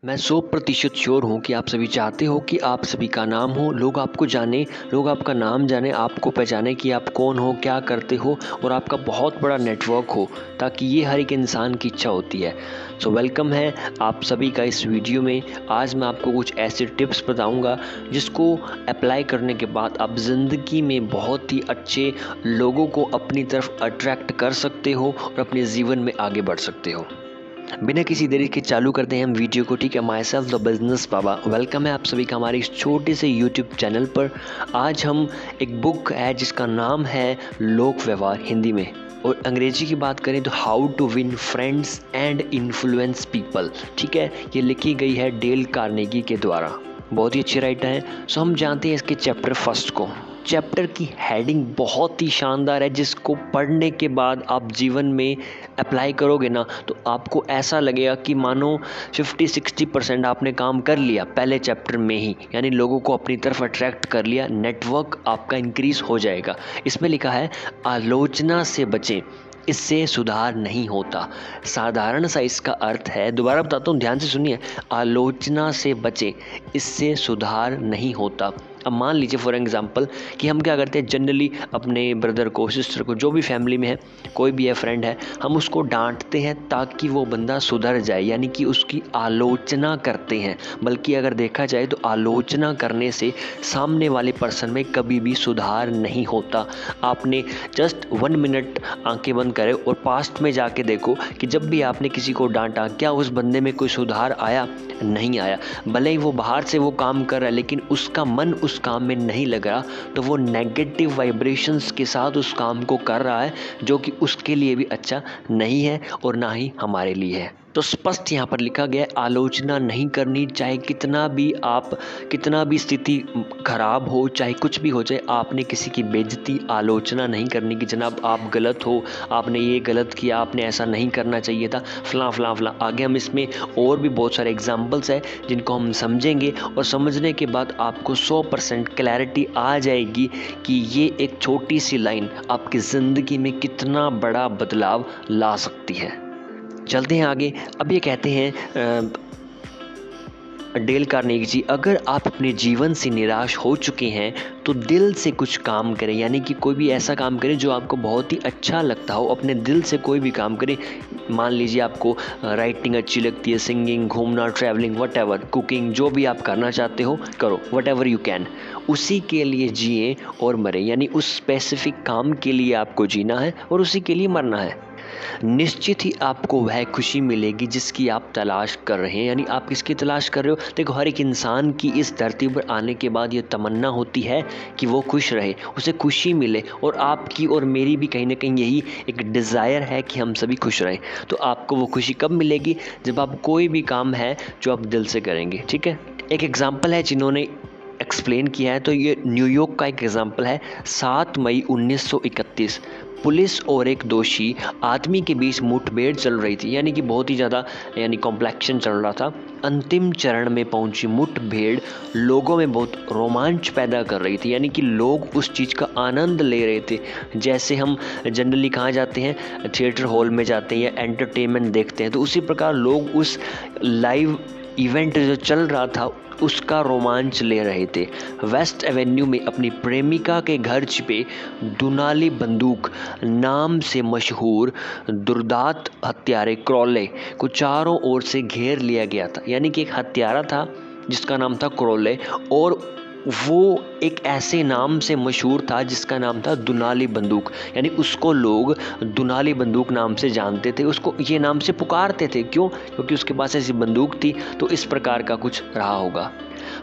मैं 100% श्योर हूँ कि आप सभी चाहते हो कि आप सभी का नाम हो, लोग आपको जाने, लोग आपका नाम जाने, आपको पहचाने कि आप कौन हो, क्या करते हो और आपका बहुत बड़ा नेटवर्क हो, ताकि ये हर एक इंसान की इच्छा होती है। सो वेलकम है आप सभी का इस वीडियो में। आज मैं आपको कुछ ऐसे टिप्स बताऊँगा जिसको अप्लाई करने के बाद आप ज़िंदगी में बहुत ही अच्छे लोगों को अपनी तरफ अट्रैक्ट कर सकते हो और अपने जीवन में आगे बढ़ सकते हो। बिना किसी देरी के चालू करते हैं हम वीडियो को। ठीक है, my self the business Baba, welcome है आप सभी का हमारे इस छोटे से यूट्यूब चैनल पर। आज हम एक बुक है जिसका नाम है लोक व्यवहार हिंदी में, और अंग्रेजी की बात करें तो how to win friends and influence people. ठीक है, ये लिखी गई है डेल कार्नेगी के द्वारा, बहुत ही अच्छे राइटर हैं। सो हम जानते हैं इसके चैप्टर फर्स्ट को। चैप्टर की हेडिंग बहुत ही शानदार है, जिसको पढ़ने के बाद आप जीवन में अप्लाई करोगे ना तो आपको ऐसा लगेगा कि मानो 50-60% आपने काम कर लिया पहले चैप्टर में ही, यानी लोगों को अपनी तरफ अट्रैक्ट कर लिया, नेटवर्क आपका इंक्रीज हो जाएगा। इसमें लिखा है आलोचना से बचें, इससे सुधार नहीं होता। साधारण सा इसका अर्थ है, दोबारा बताता हूँ, ध्यान से सुनिए। आलोचना से बचें, इससे सुधार नहीं होता। अब मान लीजिए फॉर एग्जांपल कि हम क्या करते हैं, जनरली अपने ब्रदर को, सिस्टर को, जो भी फैमिली में है, कोई भी है, फ्रेंड है, हम उसको डांटते हैं ताकि वो बंदा सुधर जाए, यानी कि उसकी आलोचना करते हैं। बल्कि अगर देखा जाए तो आलोचना करने से सामने वाले पर्सन में कभी भी सुधार नहीं होता। आपने जस्ट 1 मिनट आंखें बंद करें और पास्ट में जाके देखो कि जब भी आपने किसी को डांटा, क्या उस बंदे में कोई सुधार आया? नहीं आया। भले ही वो बाहर से वो काम कर रहा है, लेकिन उसका मन उस काम में नहीं लग रहा, तो वो नेगेटिव वाइब्रेशंस के साथ उस काम को कर रहा है, जो कि उसके लिए भी अच्छा नहीं है और ना ही हमारे लिए है। तो स्पष्ट यहाँ पर लिखा गया है, आलोचना नहीं करनी, चाहे कितना भी स्थिति खराब हो, चाहे कुछ भी हो जाए, आपने किसी की बेइज्जती, आलोचना नहीं करनी कि जनाब आप गलत हो, आपने ये गलत किया, आपने ऐसा नहीं करना चाहिए था, फलां फलां फलां। आगे हम इसमें और भी बहुत सारे एग्जाम्पल्स हैं जिनको हम समझेंगे, और समझने के बाद आपको 100% क्लैरिटी आ जाएगी कि ये एक छोटी सी लाइन आपकी ज़िंदगी में कितना बड़ा बदलाव ला सकती है। चलते हैं आगे। अब ये कहते हैं डेल कार्नेगी जी, अगर आप अपने जीवन से निराश हो चुके हैं तो दिल से कुछ काम करें, यानी कि कोई भी ऐसा काम करें जो आपको बहुत ही अच्छा लगता हो। अपने दिल से कोई भी काम करें। मान लीजिए आपको राइटिंग अच्छी लगती है, सिंगिंग, घूमना, ट्रैवलिंग, वट कुकिंग, जो भी आप करना चाहते हो करो, वट एवर यू कैन। उसी के लिए जिए और मरे, यानी उस स्पेसिफिक काम के लिए आपको जीना है और उसी के लिए मरना है। निश्चित ही आपको वह खुशी मिलेगी जिसकी आप तलाश कर रहे हैं। यानी आप किसकी तलाश कर रहे हो? देखो, हर एक इंसान की इस धरती पर आने के बाद ये तमन्ना होती है कि वो खुश रहे, उसे खुशी मिले, और आपकी और मेरी भी कहीं ना कहीं यही एक डिज़ायर है कि हम सभी खुश रहें। तो आपको वो खुशी कब मिलेगी? जब आप कोई भी काम है जो आप दिल से करेंगे। ठीक है, एक एग्जाम्पल है जिन्होंने एक्सप्लेन किया है, तो ये न्यूयॉर्क का एक एग्जाम्पल है। 7 मई 1931 पुलिस और एक दोषी आदमी के बीच मुठभेड़ चल रही थी, यानी कि बहुत ही ज़्यादा, यानी कॉम्प्लेक्शन चल रहा था। अंतिम चरण में पहुंची मुठभेड़ लोगों में बहुत रोमांच पैदा कर रही थी, यानी कि लोग उस चीज़ का आनंद ले रहे थे। जैसे हम जनरली कहाँ जाते हैं, थिएटर हॉल में जाते हैं या एंटरटेनमेंट देखते हैं, तो उसी प्रकार लोग उस लाइव इवेंट जो चल रहा था उसका रोमांच ले रहे थे। वेस्ट एवेन्यू में अपनी प्रेमिका के घर छिपे दुनाली बंदूक नाम से मशहूर दुर्दांत हत्यारे क्रोले को चारों ओर से घेर लिया गया था। यानी कि एक हत्यारा था जिसका नाम था क्रोले, और वो एक ऐसे नाम से मशहूर था जिसका नाम था दुनाली बंदूक, यानी उसको लोग दुनाली बंदूक नाम से जानते थे, उसको ये नाम से पुकारते थे। क्यों? क्योंकि उसके पास ऐसी बंदूक थी। तो इस प्रकार का कुछ रहा होगा।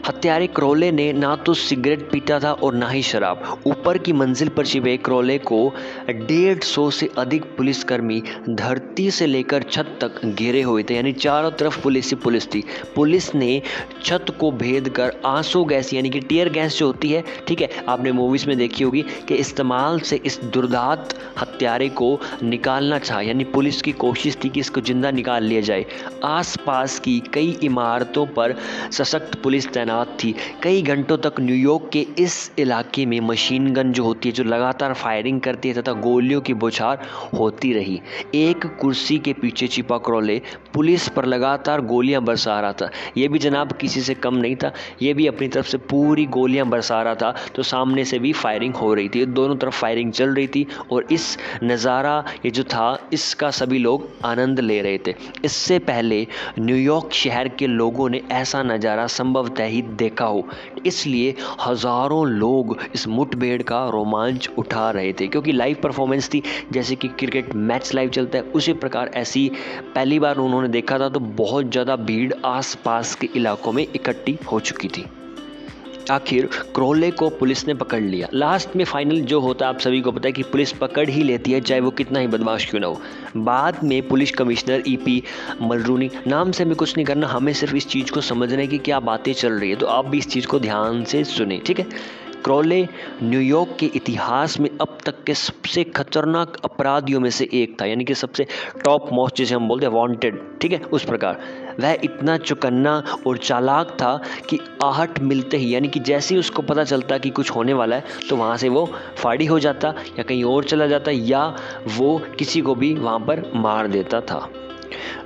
हत्यारे क्रोले ने ना तो सिगरेट पीता था और ना ही शराब। ऊपर की मंजिल पर छिपे क्रोले को 150 से अधिक पुलिसकर्मी धरती से लेकर छत तक घेरे हुए थे, यानी चारों तरफ पुलिस ही पुलिस थी। पुलिस ने छत को भेद कर आंसू गैस, यानी कि टीयर गैस जो होती है, ठीक है, आपने मूवीज में देखी होगी, कि इस्तेमाल से इस दुर्दांत हत्यारे को निकालना चाहा, यानी पुलिस की कोशिश थी कि इसको जिंदा निकाल लिया जाए। आसपास की कई इमारतों पर सशक्त पुलिस तैनात थी। कई घंटों तक न्यूयॉर्क के इस इलाके में मशीन गन जो होती है, जो लगातार फायरिंग करती है तथा गोलियों की बौछार होती रही। एक कुर्सी के पीछे छिपा क्रॉले पुलिस पर लगातार गोलियां बरसा रहा था। ये भी जनाब किसी से कम नहीं था, ये भी अपनी तरफ से पूरी गोलियां बरसा रहा था। तो सामने से भी फायरिंग हो रही थी, दोनों तरफ फायरिंग चल रही थी और इस नज़ारा ये जो था इसका सभी लोग आनंद ले रहे थे। इससे पहले न्यूयॉर्क शहर के लोगों ने ऐसा नज़ारा संभवतः ही देखा हो, इसलिए हज़ारों लोग इस मुठभेड़ का रोमांच उठा रहे थे, क्योंकि लाइव परफॉर्मेंस थी। जैसे कि क्रिकेट मैच लाइव चलता है उसी प्रकार ऐसी पहली बार उन्होंने देखा था, तो बहुत ज़्यादा भीड़ आसपास के इलाकों में इकट्ठी हो चुकी थी। आखिर क्रॉले को पुलिस ने पकड़ लिया। लास्ट में फाइनल जो होता है आप सभी को पता है कि पुलिस पकड़ ही लेती है, चाहे वो कितना ही बदमाश क्यों ना हो। बाद में पुलिस कमिश्नर ईपी मलरूनी, नाम से हमें कुछ नहीं करना, हमें सिर्फ इस चीज़ को समझने की क्या बातें चल रही है, तो आप भी इस चीज़ को ध्यान से सुने, ठीक है। क्रॉले न्यूयॉर्क के इतिहास में अब तक के सबसे खतरनाक अपराधियों में से एक था, यानी कि सबसे टॉप मोस्ट जिसे हम बोलते हैं वांटेड, ठीक है, उस प्रकार। वह इतना चौकन्ना और चालाक था कि आहट मिलते ही, यानी कि जैसे ही उसको पता चलता कि कुछ होने वाला है, तो वहाँ से वो फाड़ी हो जाता या कहीं और चला जाता या वो किसी को भी वहाँ पर मार देता था।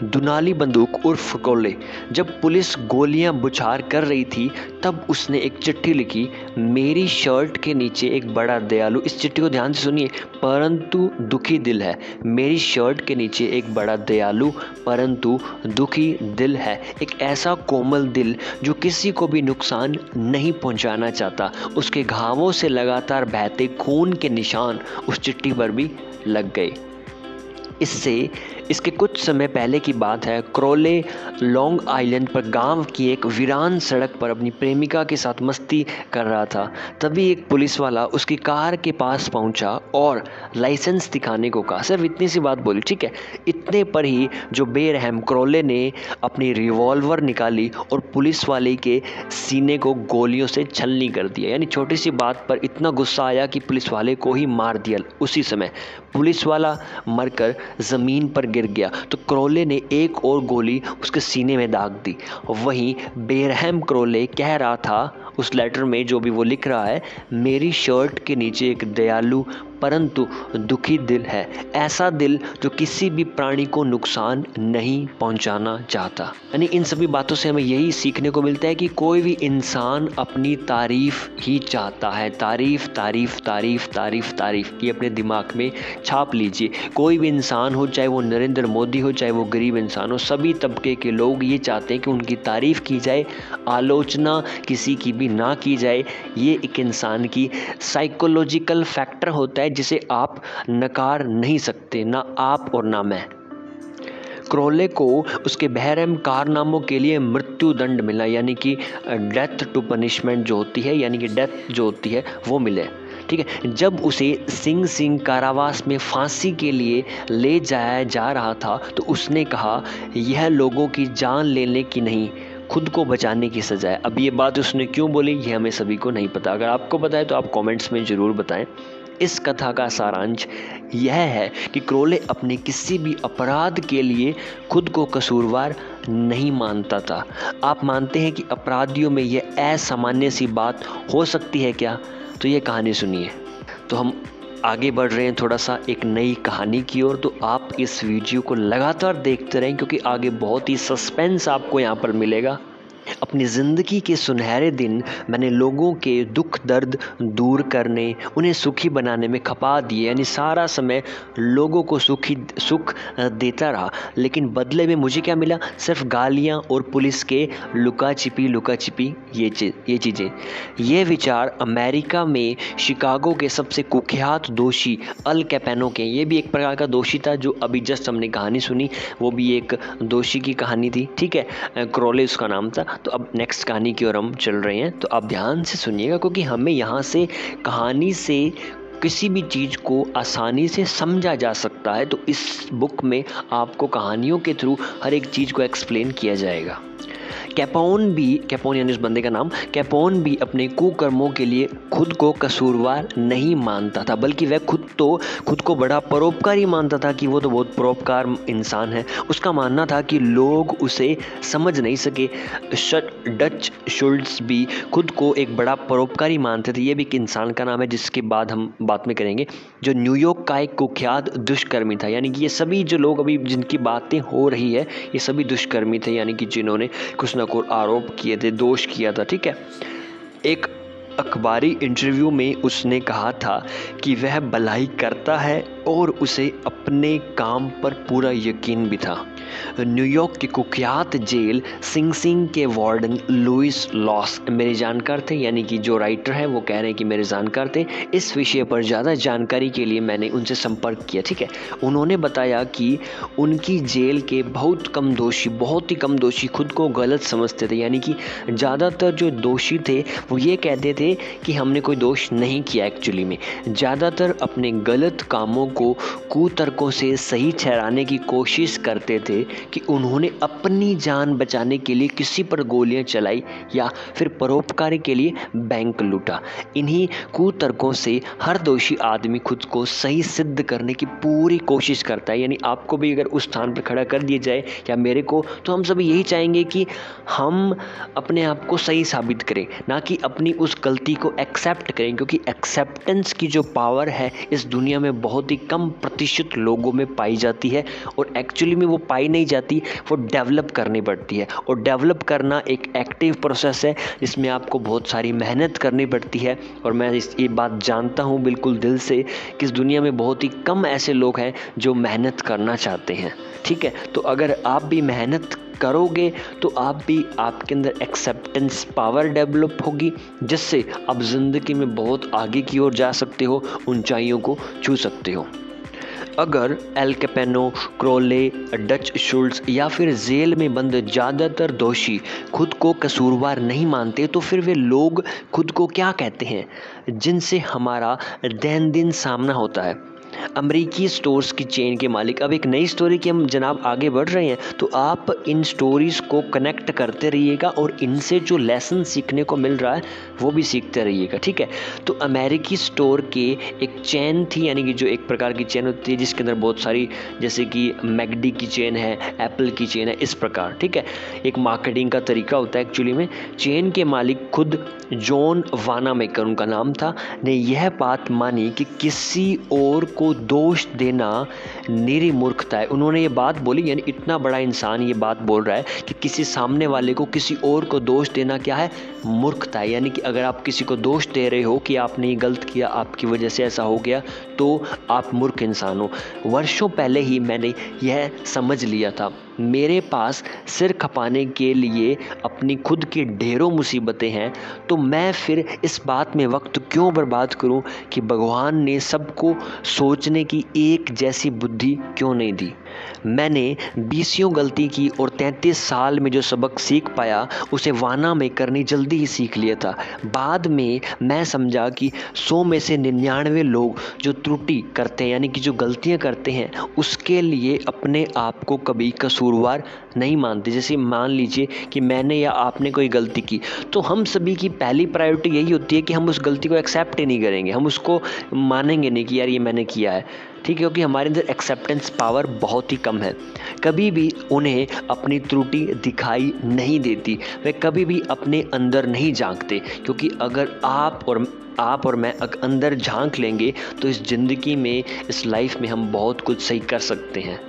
दुनाली बंदूक उर्फ गोले, जब पुलिस गोलियां बुछार कर रही थी तब उसने एक चिट्ठी लिखी, मेरी शर्ट के नीचे एक बड़ा दयालु, इस चिट्ठी को ध्यान से सुनिए, परंतु दुखी दिल है। मेरी शर्ट के नीचे एक बड़ा दयालु परंतु दुखी दिल है, एक ऐसा कोमल दिल जो किसी को भी नुकसान नहीं पहुंचाना चाहता। उसके घावों से लगातार बहते खून के निशान उस चिट्ठी पर भी लग गए। इसके कुछ समय पहले की बात है। क्रॉले लॉन्ग आइलैंड पर गांव की एक वीरान सड़क पर अपनी प्रेमिका के साथ मस्ती कर रहा था। तभी एक पुलिस वाला उसकी कार के पास पहुंचा और लाइसेंस दिखाने को कहा। सिर्फ इतनी सी बात बोली, ठीक है। इतने पर ही जो बेरहम क्रॉले ने अपनी रिवॉल्वर निकाली और पुलिस वाले के सीने को गोलियों से छलनी कर दिया। यानी छोटी सी बात पर इतना गुस्सा आया कि पुलिस वाले को ही मार दिया। उसी समय पुलिस वाला मरकर ज़मीन पर गिर गया तो क्रॉले ने एक और गोली उसके सीने में दाग दी। वहीं बेरहम क्रॉले कह रहा था उस लेटर में, जो भी वो लिख रहा है, मेरी शर्ट के नीचे एक दयालु परंतु दुखी दिल है, ऐसा दिल जो किसी भी प्राणी को नुकसान नहीं पहुंचाना चाहता। यानी इन सभी बातों से हमें यही सीखने को मिलता है कि कोई भी इंसान अपनी तारीफ ही चाहता है। तारीफ तारीफ तारीफ तारीफ तारीफ, ये अपने दिमाग में छाप लीजिए। कोई भी इंसान हो, चाहे वो नरेंद्र मोदी हो, चाहे वो गरीब इंसान हो, सभी तबके के लोग ये चाहते हैं कि उनकी तारीफ की जाए, आलोचना किसी की भी ना की जाए। ये एक इंसान की साइकोलॉजिकल फैक्टर होता है जिसे आप नकार नहीं सकते, ना आप और ना मैं। क्रॉले को उसके बेरहम कारनामों के लिए मृत्यु दंड मिला, यानी कि डेथ टू पनिशमेंट जो होती है, यानी कि डेथ जो होती है वो मिले, ठीक है। जब उसे सिंग सिंग कारावास में फांसी के लिए ले जाया जा रहा था तो उसने कहा, यह लोगों की जान लेने की नहीं, खुद को बचाने की सजा है। अब ये बात उसने क्यों बोली ये हमें सभी को नहीं पता। अगर आपको पता है तो आप कमेंट्स में ज़रूर बताएं। इस कथा का सारांश यह है कि क्रॉले अपने किसी भी अपराध के लिए खुद को कसूरवार नहीं मानता था। आप मानते हैं कि अपराधियों में यह असामान्य सी बात हो सकती है क्या? तो ये कहानी सुनिए। तो हम आगे बढ़ रहे हैं थोड़ा सा एक नई कहानी की ओर, तो आप इस वीडियो को लगातार देखते रहें क्योंकि आगे बहुत ही सस्पेंस आपको यहाँ पर मिलेगा। अपनी ज़िंदगी के सुनहरे दिन मैंने लोगों के दुख दर्द दूर करने, उन्हें सुखी बनाने में खपा दिए, यानी सारा समय लोगों को सुख देता रहा, लेकिन बदले में मुझे क्या मिला? सिर्फ गालियाँ और पुलिस के लुका छिपी ये चीज़ें। ये विचार अमेरिका में शिकागो के सबसे कुख्यात दोषी अल कैपेनो के, ये भी एक प्रकार का दोषी था जो अभी जस्ट हमने कहानी सुनी, वो भी एक दोषी की कहानी थी, ठीक है। क्रॉले उसका नाम था। तो अब नेक्स्ट कहानी की ओर हम चल रहे हैं, तो आप ध्यान से सुनिएगा क्योंकि हमें यहाँ से कहानी से किसी भी चीज़ को आसानी से समझा जा सकता है। तो इस बुक में आपको कहानियों के थ्रू हर एक चीज़ को एक्सप्लेन किया जाएगा। कैपोन यानी उस बंदे का नाम, कैपोन भी अपने कुकर्मों के लिए खुद को कसूरवार नहीं मानता था, बल्कि वह खुद को बड़ा परोपकारी मानता था कि वो तो बहुत परोपकार इंसान है। उसका मानना था कि लोग उसे समझ नहीं सके। डच शुल्ट्ज भी खुद को एक बड़ा परोपकारी मानते थे। ये भी एक इंसान का नाम है जिसके बाद हम बात में करेंगे, जो न्यूयॉर्क का एक कुख्यात दुष्कर्मी था। यानी कि ये सभी जो लोग अभी जिनकी बातें हो रही है ये सभी दुष्कर्मी थे, यानी कि जिन्होंने कुछ ना कुछ आरोप किए थे, दोष किया था। ठीक है, एक अखबारी इंटरव्यू में उसने कहा था कि वह भलाई करता है और उसे अपने काम पर पूरा यकीन भी था। न्यूयॉर्क की कुख्यात जेल सिंग सिंग के वार्डन लुइस लॉस मेरे जानकार थे, यानी कि जो राइटर है वो कह रहे हैं कि मेरे जानकार थे। इस विषय पर ज़्यादा जानकारी के लिए मैंने उनसे संपर्क किया। ठीक है, उन्होंने बताया कि उनकी जेल के बहुत ही कम दोषी खुद को गलत समझते थे। यानी कि ज़्यादातर जो दोषी थे वो ये कहते थे कि हमने कोई दोष नहीं किया। एक्चुअली में ज़्यादातर अपने गलत कामों को कुतर्कों से सही ठहराने की कोशिश करते थे कि उन्होंने अपनी जान बचाने के लिए किसी पर गोलियां चलाई या फिर परोपकारी के लिए बैंक लूटा। इन्हीं कुतर्कों से हर दोषी आदमी खुद को सही सिद्ध करने की पूरी कोशिश करता है। यानी आपको भी अगर उस स्थान पर खड़ा कर दिया जाए या मेरे को, तो हम सभी यही चाहेंगे कि हम अपने आप को सही साबित करें, ना कि अपनी उस गलती को एक्सेप्ट करें, क्योंकि एक्सेप्टेंस की जो पावर है इस दुनिया में बहुत ही कम प्रतिशत लोगों में पाई जाती है, और एक्चुअली में वो पाई नहीं जाती, वो डेवलप करनी पड़ती है। और डेवलप करना एक एक्टिव प्रोसेस है जिसमें आपको बहुत सारी मेहनत करनी पड़ती है। और मैं ये बात जानता हूँ बिल्कुल दिल से कि इस दुनिया में बहुत ही कम ऐसे लोग हैं जो मेहनत करना चाहते हैं। ठीक है, तो अगर आप भी मेहनत करोगे तो आपके अंदर एक्सेप्टेंस पावर डेवलप होगी, जिससे आप ज़िंदगी में बहुत आगे की ओर जा सकते हो, ऊंचाइयों को छू सकते हो। अगर एल कैपेनो, क्रोले, डच शुल्ट्ज या फिर जेल में बंद ज़्यादातर दोषी खुद को कसूरवार नहीं मानते, तो फिर वे लोग खुद को क्या कहते हैं जिनसे हमारा दैनंदिन सामना होता है? अमेरिकी स्टोर्स की चेन के मालिक। अब एक नई स्टोरी की हम जनाब आगे बढ़ रहे हैं, तो आप इन स्टोरीज़ को कनेक्ट करते रहिएगा और इनसे जो लेसन सीखने को मिल रहा है वो भी सीखते रहिएगा। ठीक है, तो अमेरिकी स्टोर के एक चेन थी, यानी कि जो एक प्रकार की चेन होती है जिसके अंदर बहुत सारी, जैसे कि मैकडी की चेन है, एप्पल की चेन है, इस प्रकार। ठीक है, एक मार्केटिंग का तरीका होता है एक्चुअली में। चेन के मालिक खुद जॉन वानामेकर उनका नाम था, ने यह बात मानी कि किसी और को दोष देना निरी मूर्खता है। उन्होंने ये बात बोली, यानी इतना बड़ा इंसान ये बात बोल रहा है कि किसी सामने वाले को किसी और को दोष देना क्या है? मूर्खता है। यानी कि अगर आप किसी को दोष दे रहे हो कि आपने ये गलत किया, आपकी वजह से ऐसा हो गया, तो आप मूर्ख इंसान हो। वर्षों पहले ही मैंने यह समझ लिया था। मेरे पास सिर खपाने के लिए अपनी खुद की ढेरों मुसीबतें हैं, तो मैं फिर इस बात में वक्त क्यों बर्बाद करूं कि भगवान ने सबको सोचने की एक जैसी बुद्धि क्यों नहीं दी। मैंने 20 गलती की और 33 साल में जो सबक सीख पाया उसे वाना में करनी जल्दी ही सीख लिया था। बाद में मैं समझा कि 100 में से 99 लोग जो त्रुटि करते हैं, यानी कि जो गलतियां करते हैं, उसके लिए अपने आप को कभी कसूरवार नहीं मानते। जैसे मान लीजिए कि मैंने या आपने कोई गलती की, तो हम सभी की पहली प्रायोरिटी यही होती है कि हम उस गलती को एक्सेप्ट ही नहीं करेंगे, हम उसको मानेंगे नहीं कि यार ये मैंने किया है। ठीक है, क्योंकि हमारे अंदर एक्सेप्टेंस पावर बहुत ही कम है। कभी भी उन्हें अपनी त्रुटि दिखाई नहीं देती, वे कभी भी अपने अंदर नहीं झांकते, क्योंकि अगर आप और मैं अंदर झांक लेंगे तो इस ज़िंदगी में, इस लाइफ में हम बहुत कुछ सही कर सकते हैं।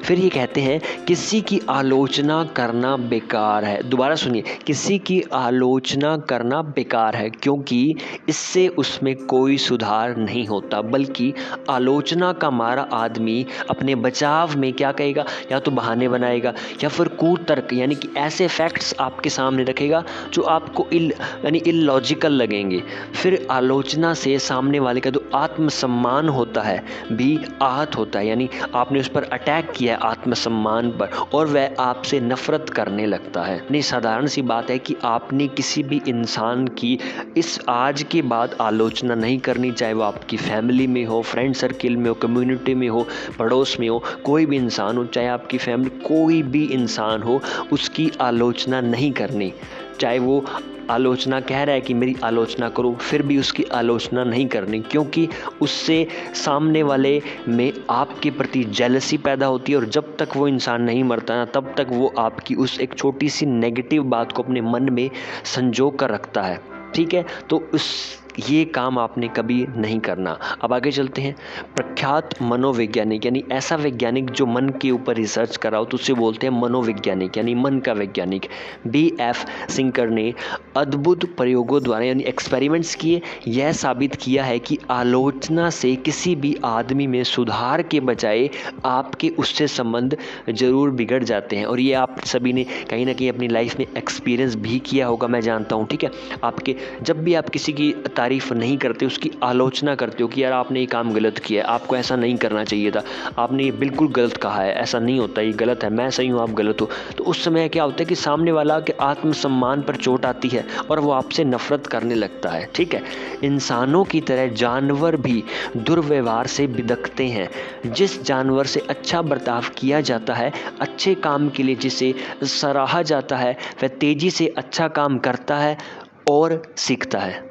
फिर ये कहते हैं किसी की आलोचना करना बेकार है। दोबारा सुनिए, किसी की आलोचना करना बेकार है, क्योंकि इससे उसमें कोई सुधार नहीं होता, बल्कि आलोचना का मारा आदमी अपने बचाव में क्या कहेगा, या तो बहाने बनाएगा या फिर कुतर्क यानी कि ऐसे फैक्ट्स आपके सामने रखेगा जो आपको इलॉजिकल लगेंगे। फिर आलोचना से सामने वाले का जो आत्मसम्मान होता है भी आहत होता है, यानी आपने उस पर अटैक किया, आत्मसम्मान पर और वह आपसे नफरत करने लगता है। नहीं, साधारण सी बात है कि आपने किसी भी इंसान की इस आज के बाद आलोचना नहीं करनी, चाहे वो आपकी फैमिली में हो, फ्रेंड सर्किल में हो, कम्युनिटी में हो, पड़ोस में हो, कोई भी इंसान हो, चाहे आपकी फैमिली कोई भी इंसान हो, उसकी आलोचना नहीं करनी। चाहे वो आलोचना कह रहा है कि मेरी आलोचना करो, फिर भी उसकी आलोचना नहीं करनी, क्योंकि उससे सामने वाले में आपके प्रति जेलसी पैदा होती है और जब तक वो इंसान नहीं मरता ना, तब तक वो आपकी उस एक छोटी सी नेगेटिव बात को अपने मन में संजो कर रखता है। ठीक है, तो ये काम आपने कभी नहीं करना। अब आगे चलते हैं। प्रख्यात मनोवैज्ञानिक, यानी ऐसा वैज्ञानिक जो मन के ऊपर रिसर्च कर रहा हो, तो उसे बोलते हैं मनोवैज्ञानिक, यानी मन का वैज्ञानिक। B.F. सिंकर ने अद्भुत प्रयोगों द्वारा यानी एक्सपेरिमेंट्स किए यह साबित किया है कि आलोचना से किसी भी आदमी में सुधार के बजाय आपके उससे संबंध जरूर बिगड़ जाते हैं। और ये आप सभी ने कहीं ना कहीं अपनी लाइफ में एक्सपीरियंस भी किया होगा, मैं जानता हूँ। ठीक है, आपके जब भी आप किसी की तारीफ नहीं करते, उसकी आलोचना करते हो कि यार आपने ये काम गलत किया है, आपको ऐसा नहीं करना चाहिए था, आपने ये बिल्कुल गलत कहा है, ऐसा नहीं होता, ये गलत है, मैं सही हूँ, आप गलत हो, तो उस समय क्या होता है कि सामने वाला के आत्मसम्मान पर चोट आती है और वो आपसे नफरत करने लगता है। ठीक है, इंसानों की तरह जानवर भी दुर्व्यवहार से बिदकते हैं। जिस जानवर से अच्छा बर्ताव किया जाता है, अच्छे काम के लिए जिसे सराहा जाता है, वह तेजी से अच्छा काम करता है और सीखता है।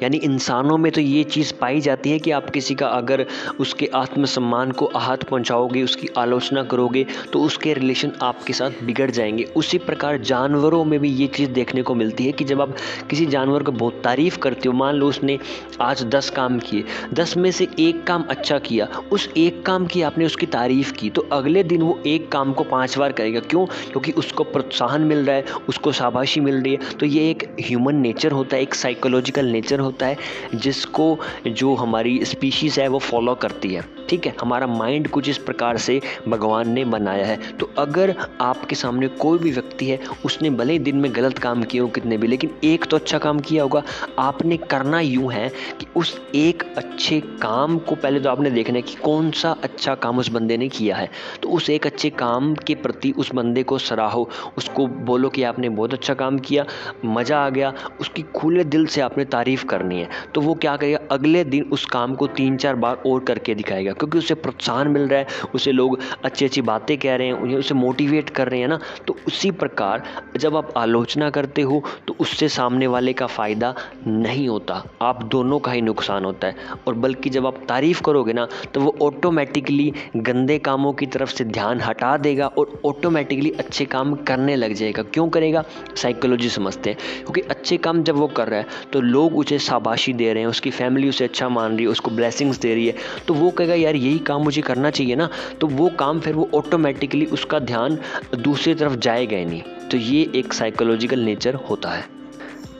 यानी इंसानों में तो ये चीज़ पाई जाती है कि आप किसी का अगर उसके आत्मसम्मान को आहत पहुंचाओगे, उसकी आलोचना करोगे, तो उसके रिलेशन आपके साथ बिगड़ जाएंगे। उसी प्रकार जानवरों में भी ये चीज़ देखने को मिलती है कि जब आप किसी जानवर को बहुत तारीफ़ करते हो, मान लो उसने आज 10 काम किए, 10 में से एक काम अच्छा किया, उस एक काम की आपने उसकी तारीफ़ की, तो अगले दिन वो एक काम को 5 बार करेगा। क्यों? क्योंकि उसको प्रोत्साहन मिल रहा है, उसको शाबाशी मिल रही है। तो ये एक ह्यूमन नेचर होता है, एक साइकोलॉजिकल नेचर होता है, जिसको जो हमारी स्पीशीज़ है वो फॉलो करती है। ठीक है, हमारा माइंड कुछ इस प्रकार से भगवान ने बनाया है। तो अगर आपके सामने कोई भी व्यक्ति है, उसने भले ही दिन में गलत काम किए हो कितने भी, लेकिन एक तो अच्छा काम किया होगा, आपने करना यूँ है कि उस एक अच्छे काम को पहले तो आपने देखना है कि कौन सा अच्छा काम उस बंदे ने किया है। तो उस एक अच्छे काम के प्रति उस बंदे को सराहो, उसको बोलो कि आपने बहुत अच्छा काम किया, मज़ा आ गया, उसकी खुले दिल से आपने तारीफ़ करनी है। तो वो क्या करेगा, अगले दिन उस काम को 3-4 बार और करके दिखाएगा, क्योंकि उसे प्रोत्साहन मिल रहा है, उसे लोग अच्छी अच्छी बातें कह रहे हैं, उन्हें उसे मोटिवेट कर रहे हैं ना। तो उसी प्रकार जब आप आलोचना करते हो तो उससे सामने वाले का फ़ायदा नहीं होता, आप दोनों का ही नुकसान होता है। और बल्कि जब आप तारीफ़ करोगे ना, तो वो ऑटोमेटिकली गंदे कामों की तरफ से ध्यान हटा देगा और ऑटोमेटिकली अच्छे काम करने लग जाएगा। क्यों करेगा? साइकोलॉजी समझते हैं, क्योंकि अच्छे काम जब वो कर रहा है तो लोग उसे शाबाशी दे रहे हैं, उसकी फैमिली उसे अच्छा मान रही है, उसको ब्लेसिंग्स दे रही है, तो वो कहेगा यार यही काम मुझे करना चाहिए ना। तो वो काम फिर वो ऑटोमेटिकली उसका ध्यान दूसरी तरफ जाएगा ही नहीं। तो ये एक साइकोलॉजिकल नेचर होता है।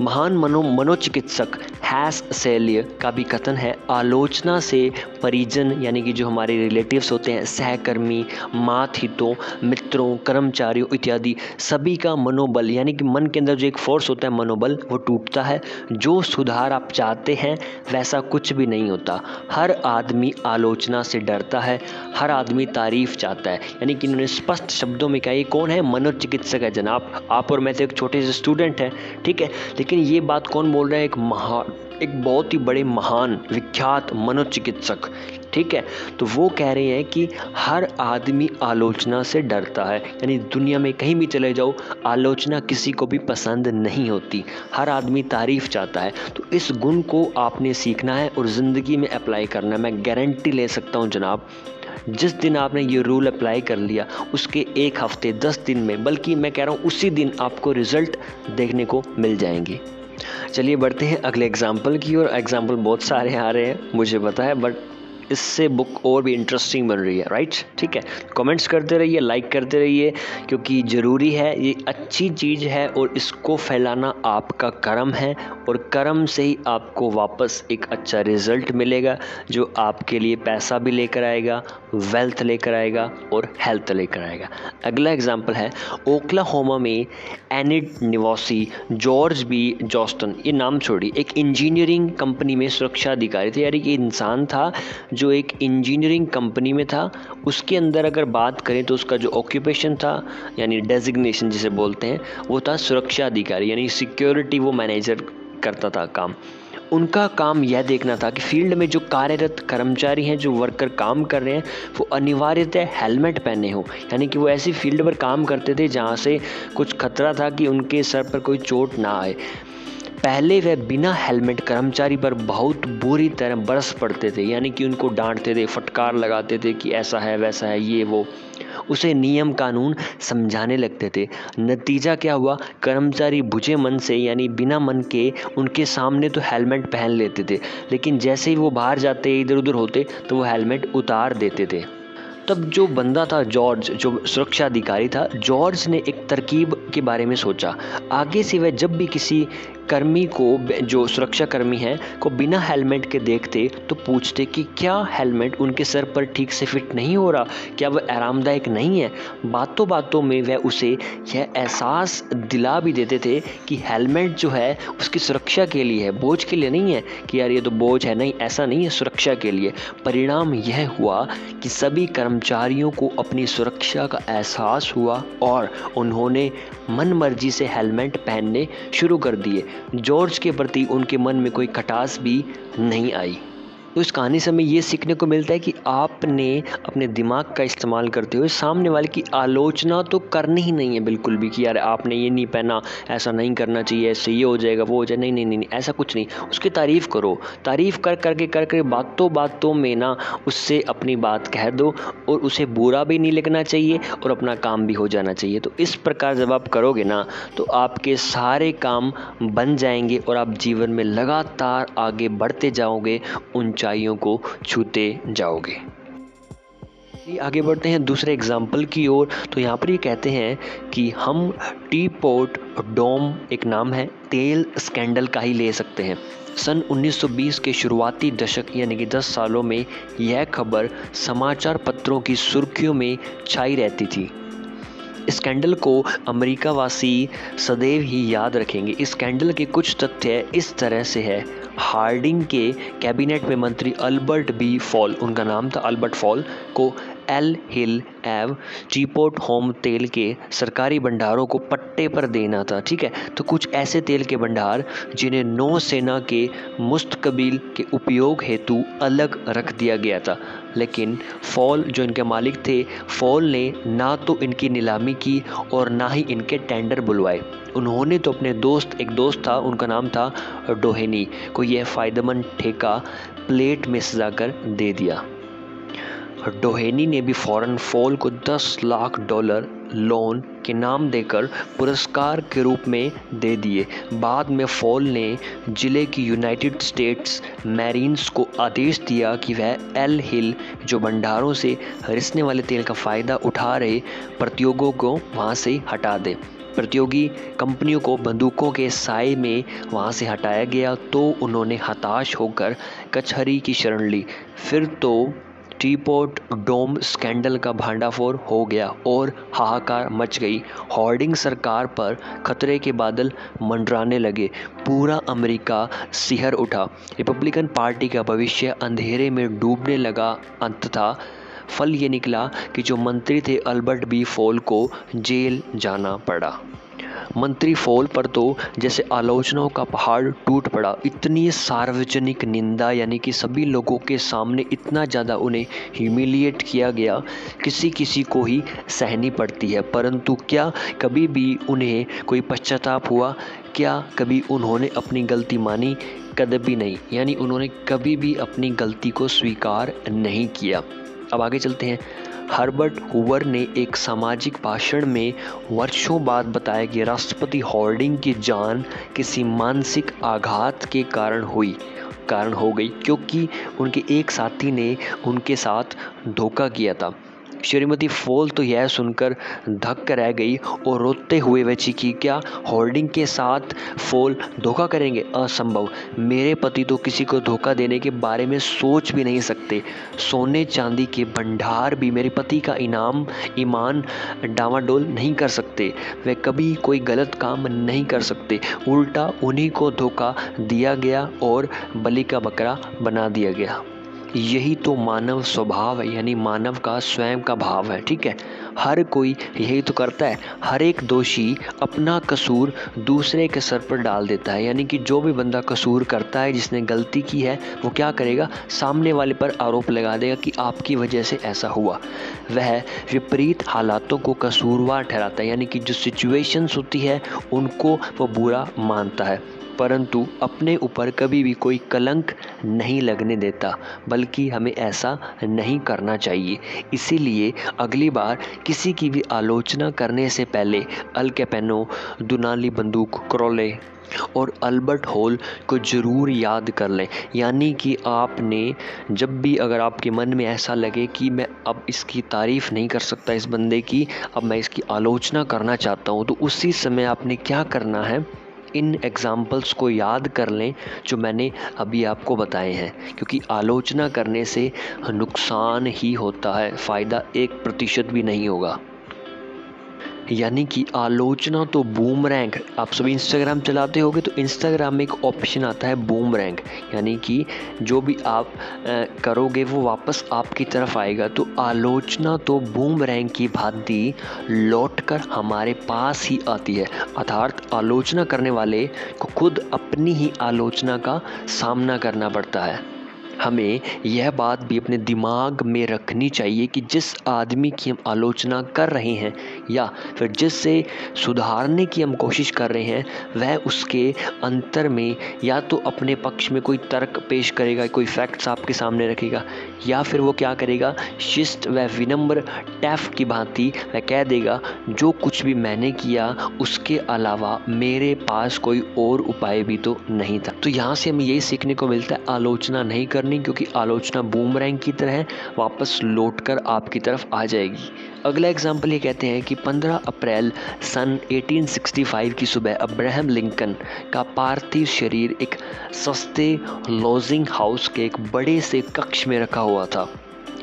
महान मनोचिकित्सक हैस सेलियर का भी कथन है, आलोचना से परिजन यानी कि जो हमारे रिलेटिव्स होते हैं, सहकर्मी, मात हितों, मित्रों, कर्मचारियों इत्यादि सभी का मनोबल यानी कि मन के अंदर जो एक फोर्स होता है मनोबल, वो टूटता है। जो सुधार आप चाहते हैं वैसा कुछ भी नहीं होता। हर आदमी आलोचना से डरता है, हर आदमी तारीफ चाहता है। यानी कि इन्होंने स्पष्ट शब्दों में कहा, ये कौन है? मनोचिकित्सक है जनाब। आप और मैं तो एक छोटे से स्टूडेंट हैं, ठीक है, लेकिन ये बात कौन बोल रहा है? एक बहुत ही बड़े महान विख्यात मनोचिकित्सक, ठीक है। तो वो कह रहे हैं कि हर आदमी आलोचना से डरता है, यानी दुनिया में कहीं भी चले जाओ आलोचना किसी को भी पसंद नहीं होती, हर आदमी तारीफ चाहता है। तो इस गुण को आपने सीखना है और ज़िंदगी में अप्लाई करना है। मैं गारंटी ले सकता हूँ जनाब, जिस दिन आपने ये रूल अप्लाई कर लिया उसके 1 हफ्ते 10 दिन में, बल्कि मैं कह रहा हूँ उसी दिन आपको रिजल्ट देखने को मिल जाएंगे। चलिए बढ़ते हैं अगले एग्जाम्पल की ओर। एग्जाम्पल बहुत सारे आ रहे हैं मुझे पता है, बट इससे बुक और भी इंटरेस्टिंग बन रही है, राइट? ठीक है, कमेंट्स करते रहिए, लाइक करते रहिए, क्योंकि ज़रूरी है, ये अच्छी चीज़ है और इसको फैलाना आपका कर्म है, और कर्म से ही आपको वापस एक अच्छा रिजल्ट मिलेगा जो आपके लिए पैसा भी लेकर आएगा, वेल्थ लेकर आएगा और हेल्थ लेकर आएगा। अगला एग्जाम्पल है ओक्लाहोमा में एनिड निवासी जॉर्ज बी जॉस्टन, ये नाम छोड़ी, एक इंजीनियरिंग कंपनी में सुरक्षा अधिकारी थे। यानी कि इंसान था जो एक इंजीनियरिंग कंपनी में था। उसके अंदर अगर बात करें तो उसका जो ऑक्यूपेशन था यानी डेजिग्नेशन जिसे बोलते हैं वो था सुरक्षा अधिकारी, यानी सिक्योरिटी वो मैनेजर करता था काम। उनका काम यह देखना था कि फील्ड में जो कार्यरत कर्मचारी हैं, जो वर्कर काम कर रहे हैं, वो अनिवार्यतः हेलमेट पहने हो, यानी कि वो ऐसी फील्ड पर काम करते थे जहाँ से कुछ खतरा था कि उनके सर पर कोई चोट ना आए। पहले वह बिना हेलमेट कर्मचारी पर बहुत बुरी तरह बरस पड़ते थे, यानी कि उनको डांटते थे, फटकार लगाते थे कि ऐसा है वैसा है ये वो, उसे नियम कानून समझाने लगते थे। नतीजा क्या हुआ, कर्मचारी बुझे मन से यानी बिना मन के उनके सामने तो हेलमेट पहन लेते थे, लेकिन जैसे ही वो बाहर जाते इधर उधर होते तो वो हेलमेट उतार देते थे। तब जो बंदा था जॉर्ज, जो सुरक्षा अधिकारी था, जॉर्ज ने एक तरकीब के बारे में सोचा। आगे से वह जब भी किसी कर्मी को, जो सुरक्षा कर्मी हैं, को बिना हेलमेट के देखते तो पूछते कि क्या हेलमेट उनके सर पर ठीक से फिट नहीं हो रहा, क्या वह आरामदायक नहीं है। बातों बातों में वह उसे यह एहसास दिला भी देते थे कि हेलमेट जो है उसकी सुरक्षा के लिए है, बोझ के लिए नहीं है कि यार ये तो बोझ है, नहीं ऐसा नहीं है, सुरक्षा के लिए। परिणाम यह हुआ कि सभी कर्मचारियों को अपनी सुरक्षा का एहसास हुआ और उन्होंने मनमर्जी से हेलमेट पहनने शुरू कर दिए। जॉर्ज के प्रति उनके मन में कोई खटास भी नहीं आई। तो इस कहानी से हमें ये सीखने को मिलता है कि आपने अपने दिमाग का इस्तेमाल करते हुए सामने वाले की आलोचना तो करनी ही नहीं है बिल्कुल भी कि यार आपने ये नहीं पहना, ऐसा नहीं करना चाहिए, ऐसे ये हो जाएगा वो हो जाए, नहीं नहीं नहीं, ऐसा कुछ नहीं। उसकी तारीफ़ करो, तारीफ़ कर बातों बातों में ना उससे अपनी बात कह दो, और उसे बुरा भी नहीं लगना चाहिए और अपना काम भी हो जाना चाहिए। तो इस प्रकार जब आप करोगे ना तो आपके सारे काम बन जाएंगे और आप जीवन में लगातार आगे बढ़ते जाओगे, ऊंचाइयों को छूते जाओगे। आगे बढ़ते हैं दूसरे एग्जाम्पल की ओर। तो यहाँ पर ये कहते हैं कि हम टी पॉट डोम एक नाम है, तेल स्कैंडल का ही ले सकते हैं। सन 1920 के शुरुआती दशक यानी कि 10 सालों में यह खबर समाचार पत्रों की सुर्खियों में छाई रहती थी। स्कैंडल को अमेरिका वासी सदैव ही याद रखेंगे। इस स्कैंडल के कुछ तथ्य इस तरह से है। हार्डिंग के कैबिनेट में मंत्री अल्बर्ट बी फॉल, उनका नाम था अल्बर्ट फॉल, को एल हिल एव टीपोट होम तेल के सरकारी भंडारों को पट्टे पर देना था। ठीक है, तो कुछ ऐसे तेल के भंडार जिन्हें नौसेना के मुस्तकबिल के उपयोग हेतु अलग रख दिया गया था, लेकिन फॉल जो इनके मालिक थे, फॉल ने ना तो इनकी नीलामी की और ना ही इनके टेंडर बुलवाए। उन्होंने तो अपने एक दोस्त था, उनका नाम था डोहेनी, को यह फ़ायदेमंद ठेका प्लेट में सजाकर दे दिया। डोहेनी ने भी फौरन फॉल को $10 लाख लोन के नाम देकर पुरस्कार के रूप में दे दिए। बाद में फॉल ने जिले की यूनाइटेड स्टेट्स मैरीन्स को आदेश दिया कि वह एल हिल जो भंडारों से रिसने वाले तेल का फ़ायदा उठा रहे प्रतियोगियों को वहाँ से हटा दे। प्रतियोगी कंपनियों को बंदूकों के साए में वहाँ से हटाया गया तो उन्होंने हताश होकर कचहरी की शरण ली। फिर तो टीपॉट डोम स्कैंडल का भांडाफोड़ हो गया और हाहाकार मच गई। हॉर्डिंग सरकार पर खतरे के बादल मंडराने लगे। पूरा अमेरिका सिहर उठा। रिपब्लिकन पार्टी का भविष्य अंधेरे में डूबने लगा। अंततः फल ये निकला कि जो मंत्री थे अल्बर्ट बी फॉल को जेल जाना पड़ा। मंत्री फॉल पर तो जैसे आलोचनाओं का पहाड़ टूट पड़ा। इतनी सार्वजनिक निंदा, यानी कि सभी लोगों के सामने इतना ज़्यादा उन्हें ह्यूमिलिएट किया गया, किसी किसी को ही सहनी पड़ती है। परंतु क्या कभी भी उन्हें कोई पश्चाताप हुआ? क्या कभी उन्होंने अपनी गलती मानी? कभी नहीं, यानी उन्होंने कभी भी अपनी गलती को स्वीकार नहीं किया। अब आगे चलते हैं। हर्बर्ट हूवर ने एक सामाजिक भाषण में वर्षों बाद बताया कि राष्ट्रपति हॉर्डिंग की जान किसी मानसिक आघात के कारण हो गई क्योंकि उनके एक साथी ने उनके साथ धोखा किया था। श्रीमती फॉल तो यह सुनकर धक्क रह गई और रोते हुए वह चीखी, क्या हॉर्डिंग के साथ फॉल धोखा करेंगे? असंभव। मेरे पति तो किसी को धोखा देने के बारे में सोच भी नहीं सकते। सोने चांदी के भंडार भी मेरे पति का ईमान डावाडोल नहीं कर सकते। वे कभी कोई गलत काम नहीं कर सकते। उल्टा उन्हीं को धोखा दिया गया और बलि का बकरा बना दिया गया। यही तो मानव स्वभाव है, यानी मानव का स्वयं का भाव है। ठीक है, हर कोई यही तो करता है। हर एक दोषी अपना कसूर दूसरे के सर पर डाल देता है, यानी कि जो भी बंदा कसूर करता है, जिसने गलती की है, वो क्या करेगा, सामने वाले पर आरोप लगा देगा कि आपकी वजह से ऐसा हुआ। वह विपरीत हालातों को कसूरवार ठहराता है, यानी कि जो सिचुएशंस होती है उनको वो बुरा मानता है, परंतु अपने ऊपर कभी भी कोई कलंक नहीं लगने देता, बल्कि हमें ऐसा नहीं करना चाहिए। इसीलिए अगली बार किसी की भी आलोचना करने से पहले अल कैपेनो, दुनाली बंदूक, क्रोले और अल्बर्ट हॉल को ज़रूर याद कर लें। यानी कि आपने जब भी, अगर आपके मन में ऐसा लगे कि मैं अब इसकी तारीफ़ नहीं कर सकता इस बंदे की, अब मैं इसकी आलोचना करना चाहता हूँ, तो उसी समय आपने क्या करना है, इन एग्ज़ाम्पल्स को याद कर लें जो मैंने अभी आपको बताए हैं, क्योंकि आलोचना करने से नुकसान ही होता है, फ़ायदा 1% भी नहीं होगा। यानी कि आलोचना तो बूमरैंग, आप सभी इंस्टाग्राम चलाते होगे तो इंस्टाग्राम में एक ऑप्शन आता है बूमरैंग, यानी कि जो भी आप करोगे वो वापस आपकी तरफ आएगा। तो आलोचना तो बूमरैंग की भांति लौटकर हमारे पास ही आती है, अर्थात आलोचना करने वाले को खुद अपनी ही आलोचना का सामना करना पड़ता है। हमें यह बात भी अपने दिमाग में रखनी चाहिए कि जिस आदमी की हम आलोचना कर रहे हैं या फिर जिससे सुधारने की हम कोशिश कर रहे हैं, वह उसके अंतर में या तो अपने पक्ष में कोई तर्क पेश करेगा, कोई फैक्ट्स आपके सामने रखेगा, या फिर वो क्या करेगा, शिष्ट व विनम्र टैफ की भांति वह कह देगा जो कुछ भी मैंने किया उसके अलावा मेरे पास कोई और उपाय भी तो नहीं था। तो यहाँ से हमें यही सीखने को मिलता है, आलोचना नहीं करनी, क्योंकि आलोचना बूमरैंग की तरह वापस लौटकर आपकी तरफ आ जाएगी। अगला एग्जाम्पल ये कहते हैं कि 15 अप्रैल सन 1865 की सुबह अब्राहम लिंकन का पार्थिव शरीर एक सस्ते लॉजिंग हाउस के एक बड़े से कक्ष में रखा हुआ था।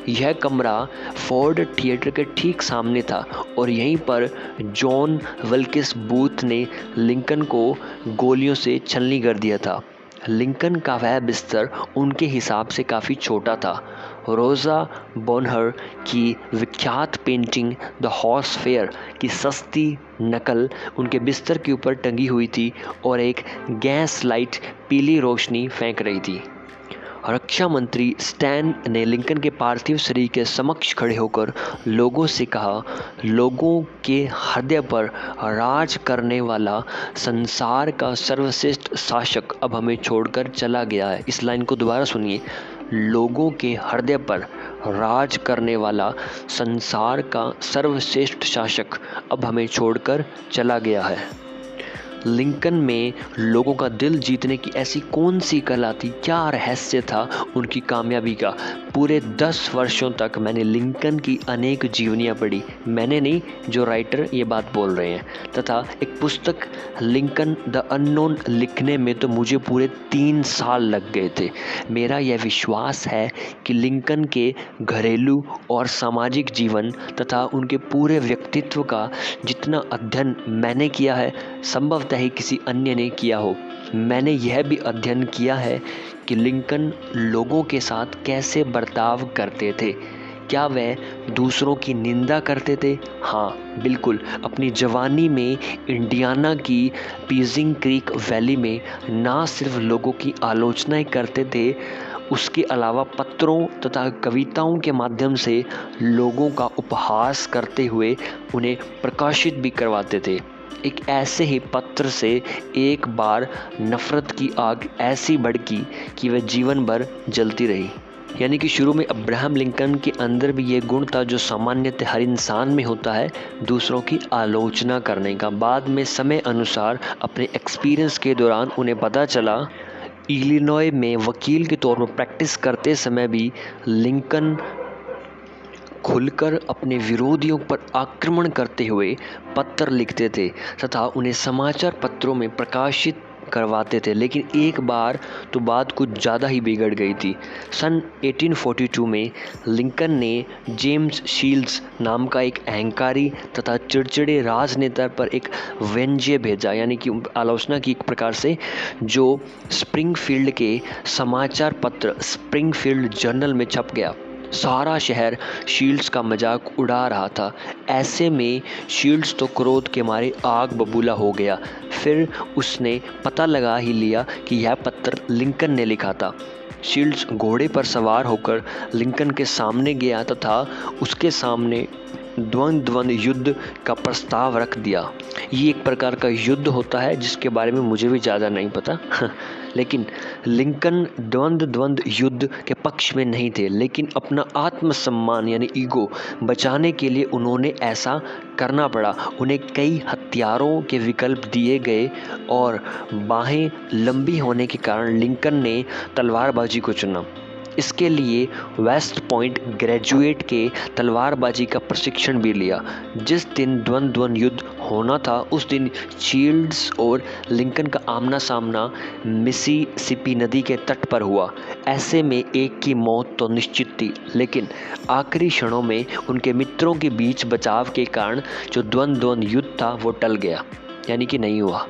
यह कमरा फोर्ड थिएटर के ठीक सामने था और यहीं पर जॉन विल्किस बूथ ने लिंकन को गोलियों से छलनी कर दिया था। लिंकन का वह बिस्तर उनके हिसाब से काफ़ी छोटा था। रोज़ा बोनहर की विख्यात पेंटिंग द हॉर्स फेयर की सस्ती नकल उनके बिस्तर के ऊपर टंगी हुई थी और एक गैस लाइट पीली रोशनी फेंक रही थी। रक्षा मंत्री स्टैन ने लिंकन के पार्थिव शरीर के समक्ष खड़े होकर लोगों से कहा, लोगों के हृदय पर राज करने वाला संसार का सर्वश्रेष्ठ शासक अब हमें छोड़कर चला गया है। इस लाइन को दोबारा सुनिए, लोगों के हृदय पर राज करने वाला संसार का सर्वश्रेष्ठ शासक अब हमें छोड़कर चला गया है। लिंकन में लोगों का दिल जीतने की ऐसी कौन सी कला थी, क्या रहस्य था उनकी कामयाबी का। पूरे 10 वर्षों तक मैंने लिंकन की अनेक जीवनियाँ पढ़ी, मैंने नहीं, जो राइटर ये बात बोल रहे हैं, तथा एक पुस्तक लिंकन द अननोन लिखने में तो मुझे पूरे 3 साल लग गए थे। मेरा यह विश्वास है कि लिंकन के घरेलू और सामाजिक जीवन तथा उनके पूरे व्यक्तित्व का जितना अध्ययन मैंने किया है, संभवतः ही किसी अन्य ने किया हो। मैंने यह भी अध्ययन किया है कि लिंकन लोगों के साथ कैसे बर्ताव करते थे। क्या वह दूसरों की निंदा करते थे? हाँ, बिल्कुल। अपनी जवानी में इंडियाना की पीजिंग क्रीक वैली में ना सिर्फ लोगों की आलोचनाएं करते थे, उसके अलावा पत्रों तथा कविताओं के माध्यम से लोगों का उपहास करते हुए उन्हें प्रकाशित भी करवाते थे। एक ऐसे ही पत्र से एक बार नफ़रत की आग ऐसी भड़की कि वह जीवन भर जलती रही। यानी कि शुरू में अब्राहम लिंकन के अंदर भी ये गुण था जो सामान्यतः हर इंसान में होता है, दूसरों की आलोचना करने का। बाद में समय अनुसार अपने एक्सपीरियंस के दौरान उन्हें पता चला, इलिनॉय में वकील के तौर पर प्रैक्टिस करते समय भी लिंकन खुलकर अपने विरोधियों पर आक्रमण करते हुए पत्र लिखते थे तथा उन्हें समाचार पत्रों में प्रकाशित करवाते थे, लेकिन एक बार तो बात कुछ ज़्यादा ही बिगड़ गई थी। सन 1842 में लिंकन ने जेम्स शील्ड्स नाम का एक अहंकारी तथा चिड़चिड़े राजनेता पर एक व्यंग्य भेजा, यानी कि आलोचना की एक प्रकार से, जो स्प्रिंगफील्ड के समाचार पत्र स्प्रिंगफील्ड जर्नल में छप गया। सारा शहर शील्ड्स का मजाक उड़ा रहा था। ऐसे में शील्ड्स तो क्रोध के मारे आग बबूला हो गया। फिर उसने पता लगा ही लिया कि यह पत्र लिंकन ने लिखा था। शील्ड्स घोड़े पर सवार होकर लिंकन के सामने गया तथा उसके सामने द्वंद्व युद्ध का प्रस्ताव रख दिया। ये एक प्रकार का युद्ध होता है जिसके बारे में मुझे भी ज़्यादा नहीं पता लेकिन लिंकन द्वंद्व युद्ध के पक्ष में नहीं थे, लेकिन अपना आत्मसम्मान यानी ईगो बचाने के लिए उन्होंने ऐसा करना पड़ा। उन्हें कई हथियारों के विकल्प दिए गए और बाहें लंबी होने के कारण लिंकन ने तलवारबाजी को चुना। इसके लिए वेस्ट पॉइंट ग्रेजुएट के तलवारबाजी का प्रशिक्षण भी लिया। जिस दिन द्वंद्व युद्ध होना था उस दिन शील्ड्स और लिंकन का आमना सामना मिसिसिपी नदी के तट पर हुआ। ऐसे में एक की मौत तो निश्चित थी, लेकिन आखिरी क्षणों में उनके मित्रों के बीच बचाव के कारण जो द्वंद्व युद्ध था वो टल गया, यानी कि नहीं हुआ।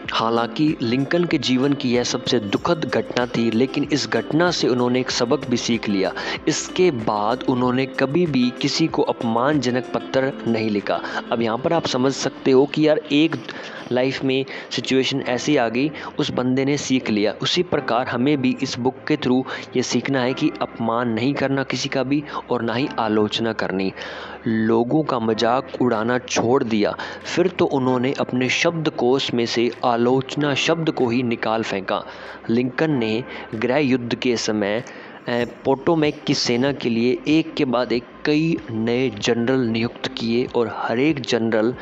हालांकि लिंकन के जीवन की यह सबसे दुखद घटना थी, लेकिन इस घटना से उन्होंने एक सबक भी सीख लिया। इसके बाद उन्होंने कभी भी किसी को अपमानजनक पत्र नहीं लिखा। अब यहाँ पर आप समझ सकते हो कि यार एक लाइफ में सिचुएशन ऐसी आ गई, उस बंदे ने सीख लिया। उसी प्रकार हमें भी इस बुक के थ्रू ये सीखना है कि अपमान नहीं करना किसी का भी और ना ही आलोचना करनी। लोगों का मजाक उड़ाना छोड़ दिया। फिर तो उन्होंने अपने शब्दकोश में से आलोचना शब्द को ही निकाल फेंका। लिंकन ने गृह युद्ध के समय पोटोमैक की सेना के लिए एक के बाद एक कई नए जनरल नियुक्त किए और हर एक जनरल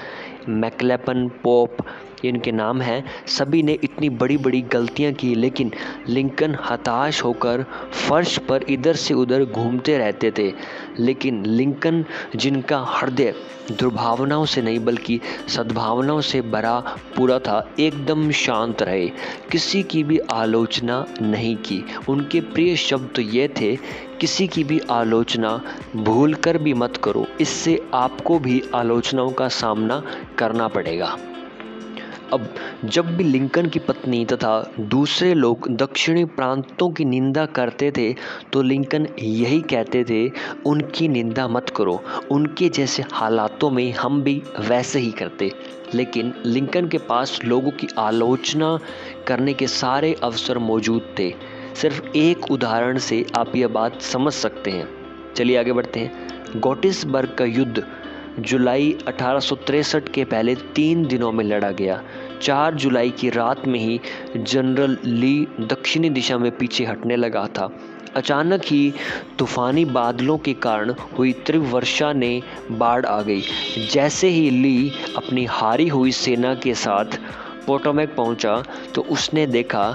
मैक्लेपन, पोप, इनके नाम हैं, सभी ने इतनी बड़ी बड़ी गलतियां की, लेकिन लिंकन हताश होकर फर्श पर इधर से उधर घूमते रहते थे। लेकिन लिंकन, जिनका हृदय दुर्भावनाओं से नहीं बल्कि सद्भावनाओं से भरा पूरा था, एकदम शांत रहे, किसी की भी आलोचना नहीं की। उनके प्रिय शब्द तो ये थे, किसी की भी आलोचना भूल कर भी मत करो, इससे आपको भी आलोचनाओं का सामना करना पड़ेगा। अब जब भी लिंकन की पत्नी तथा दूसरे लोग दक्षिणी प्रांतों की निंदा करते थे तो लिंकन यही कहते थे, उनकी निंदा मत करो, उनके जैसे हालातों में हम भी वैसे ही करते। लेकिन लिंकन के पास लोगों की आलोचना करने के सारे अवसर मौजूद थे। सिर्फ एक उदाहरण से आप यह बात समझ सकते हैं। चलिए आगे बढ़ते हैं। गेटिसबर्ग का युद्ध जुलाई 1863 के पहले 3 दिनों में लड़ा गया। 4 जुलाई की रात में ही जनरल ली दक्षिणी दिशा में पीछे हटने लगा था। अचानक ही तूफानी बादलों के कारण हुई तीव्र वर्षा ने बाढ़ आ गई। जैसे ही ली अपनी हारी हुई सेना के साथ पोटोमैक पहुंचा तो उसने देखा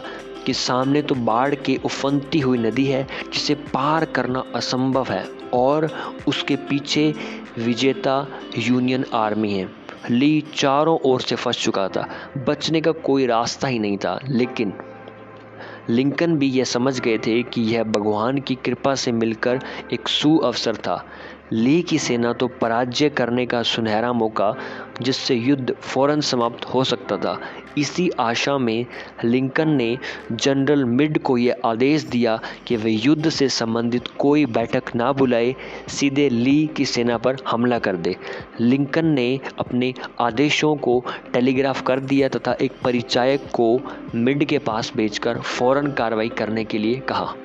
कि सामने तो बाढ़ के उफनती हुई नदी है जिसे पार करना असंभव है और उसके पीछे विजेता यूनियन आर्मी है। ली चारों ओर से फंस चुका था, बचने का कोई रास्ता ही नहीं था। लेकिन लिंकन भी यह समझ गए थे कि यह भगवान की कृपा से मिलकर एक सुअवसर था। ली की सेना तो पराजय करने का सुनहरा मौका जिससे युद्ध फौरन समाप्त हो सकता था। इसी आशा में लिंकन ने जनरल मिड को यह आदेश दिया कि वे युद्ध से संबंधित कोई बैठक ना बुलाए, सीधे ली की सेना पर हमला कर दे। लिंकन ने अपने आदेशों को टेलीग्राफ कर दिया तथा एक परिचायक को मिड के पास भेजकर फौरन कार्रवाई करने के लिए कहा।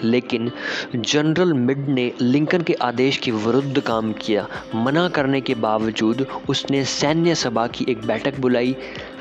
लेकिन जनरल मिड ने लिंकन के आदेश के विरुद्ध काम किया। मना करने के बावजूद उसने सैन्य सभा की एक बैठक बुलाई।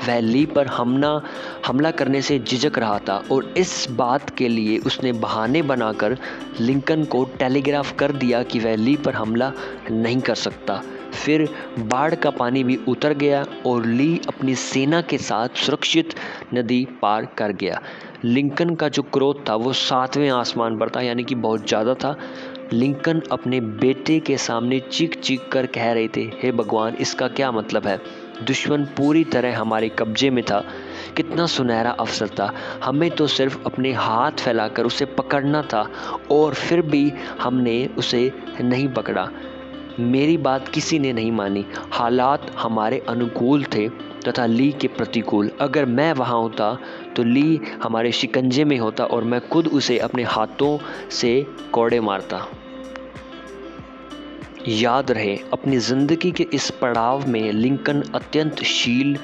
वह ली पर हमला करने से झिझक रहा था और इस बात के लिए उसने बहाने बनाकर लिंकन को टेलीग्राफ कर दिया कि वह ली पर हमला नहीं कर सकता। फिर बाढ़ का पानी भी उतर गया और ली अपनी सेना के साथ सुरक्षित नदी पार कर गया। लिंकन का जो क्रोध था वो 7वें आसमान पर था, यानी कि बहुत ज़्यादा था। लिंकन अपने बेटे के सामने चीख चीख कर कह रहे थे, हे भगवान, इसका क्या मतलब है? दुश्मन पूरी तरह हमारे कब्जे में था। कितना सुनहरा अवसर था, हमें तो सिर्फ अपने हाथ फैलाकर उसे पकड़ना था और फिर भी हमने उसे नहीं पकड़ा। मेरी बात किसी ने नहीं मानी। हालात हमारे अनुकूल थे तथा ली के प्रतिकूल। अगर मैं वहाँ होता तो ली हमारे शिकंजे में होता और मैं खुद उसे अपने हाथों से कोड़े मारता। याद रहे, अपनी ज़िंदगी के इस पड़ाव में लिंकन अत्यंत शील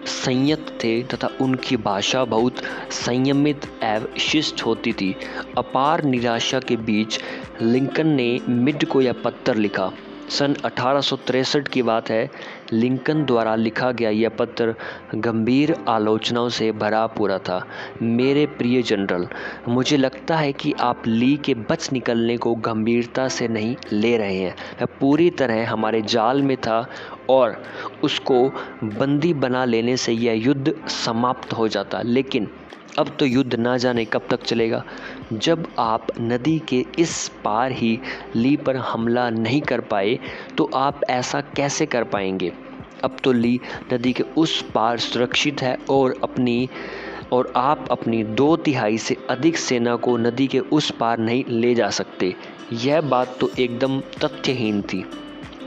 संयत थे तथा उनकी भाषा बहुत संयमित एवं शिष्ट होती थी। अपार निराशा के बीच लिंकन ने मिड को यह पत्र लिखा। सन 1863 की बात है। लिंकन द्वारा लिखा गया यह पत्र गंभीर आलोचनाओं से भरा पूरा था। मेरे प्रिय जनरल, मुझे लगता है कि आप ली के बच निकलने को गंभीरता से नहीं ले रहे हैं। वह पूरी तरह हमारे जाल में था और उसको बंदी बना लेने से यह युद्ध समाप्त हो जाता। लेकिन अब तो युद्ध ना जाने कब तक चलेगा। जब आप नदी के इस पार ही ली पर हमला नहीं कर पाए तो आप ऐसा कैसे कर पाएंगे। अब तो ली नदी के उस पार सुरक्षित है और आप अपनी 2/3 से अधिक सेना को नदी के उस पार नहीं ले जा सकते। यह बात तो एकदम तथ्यहीन थी।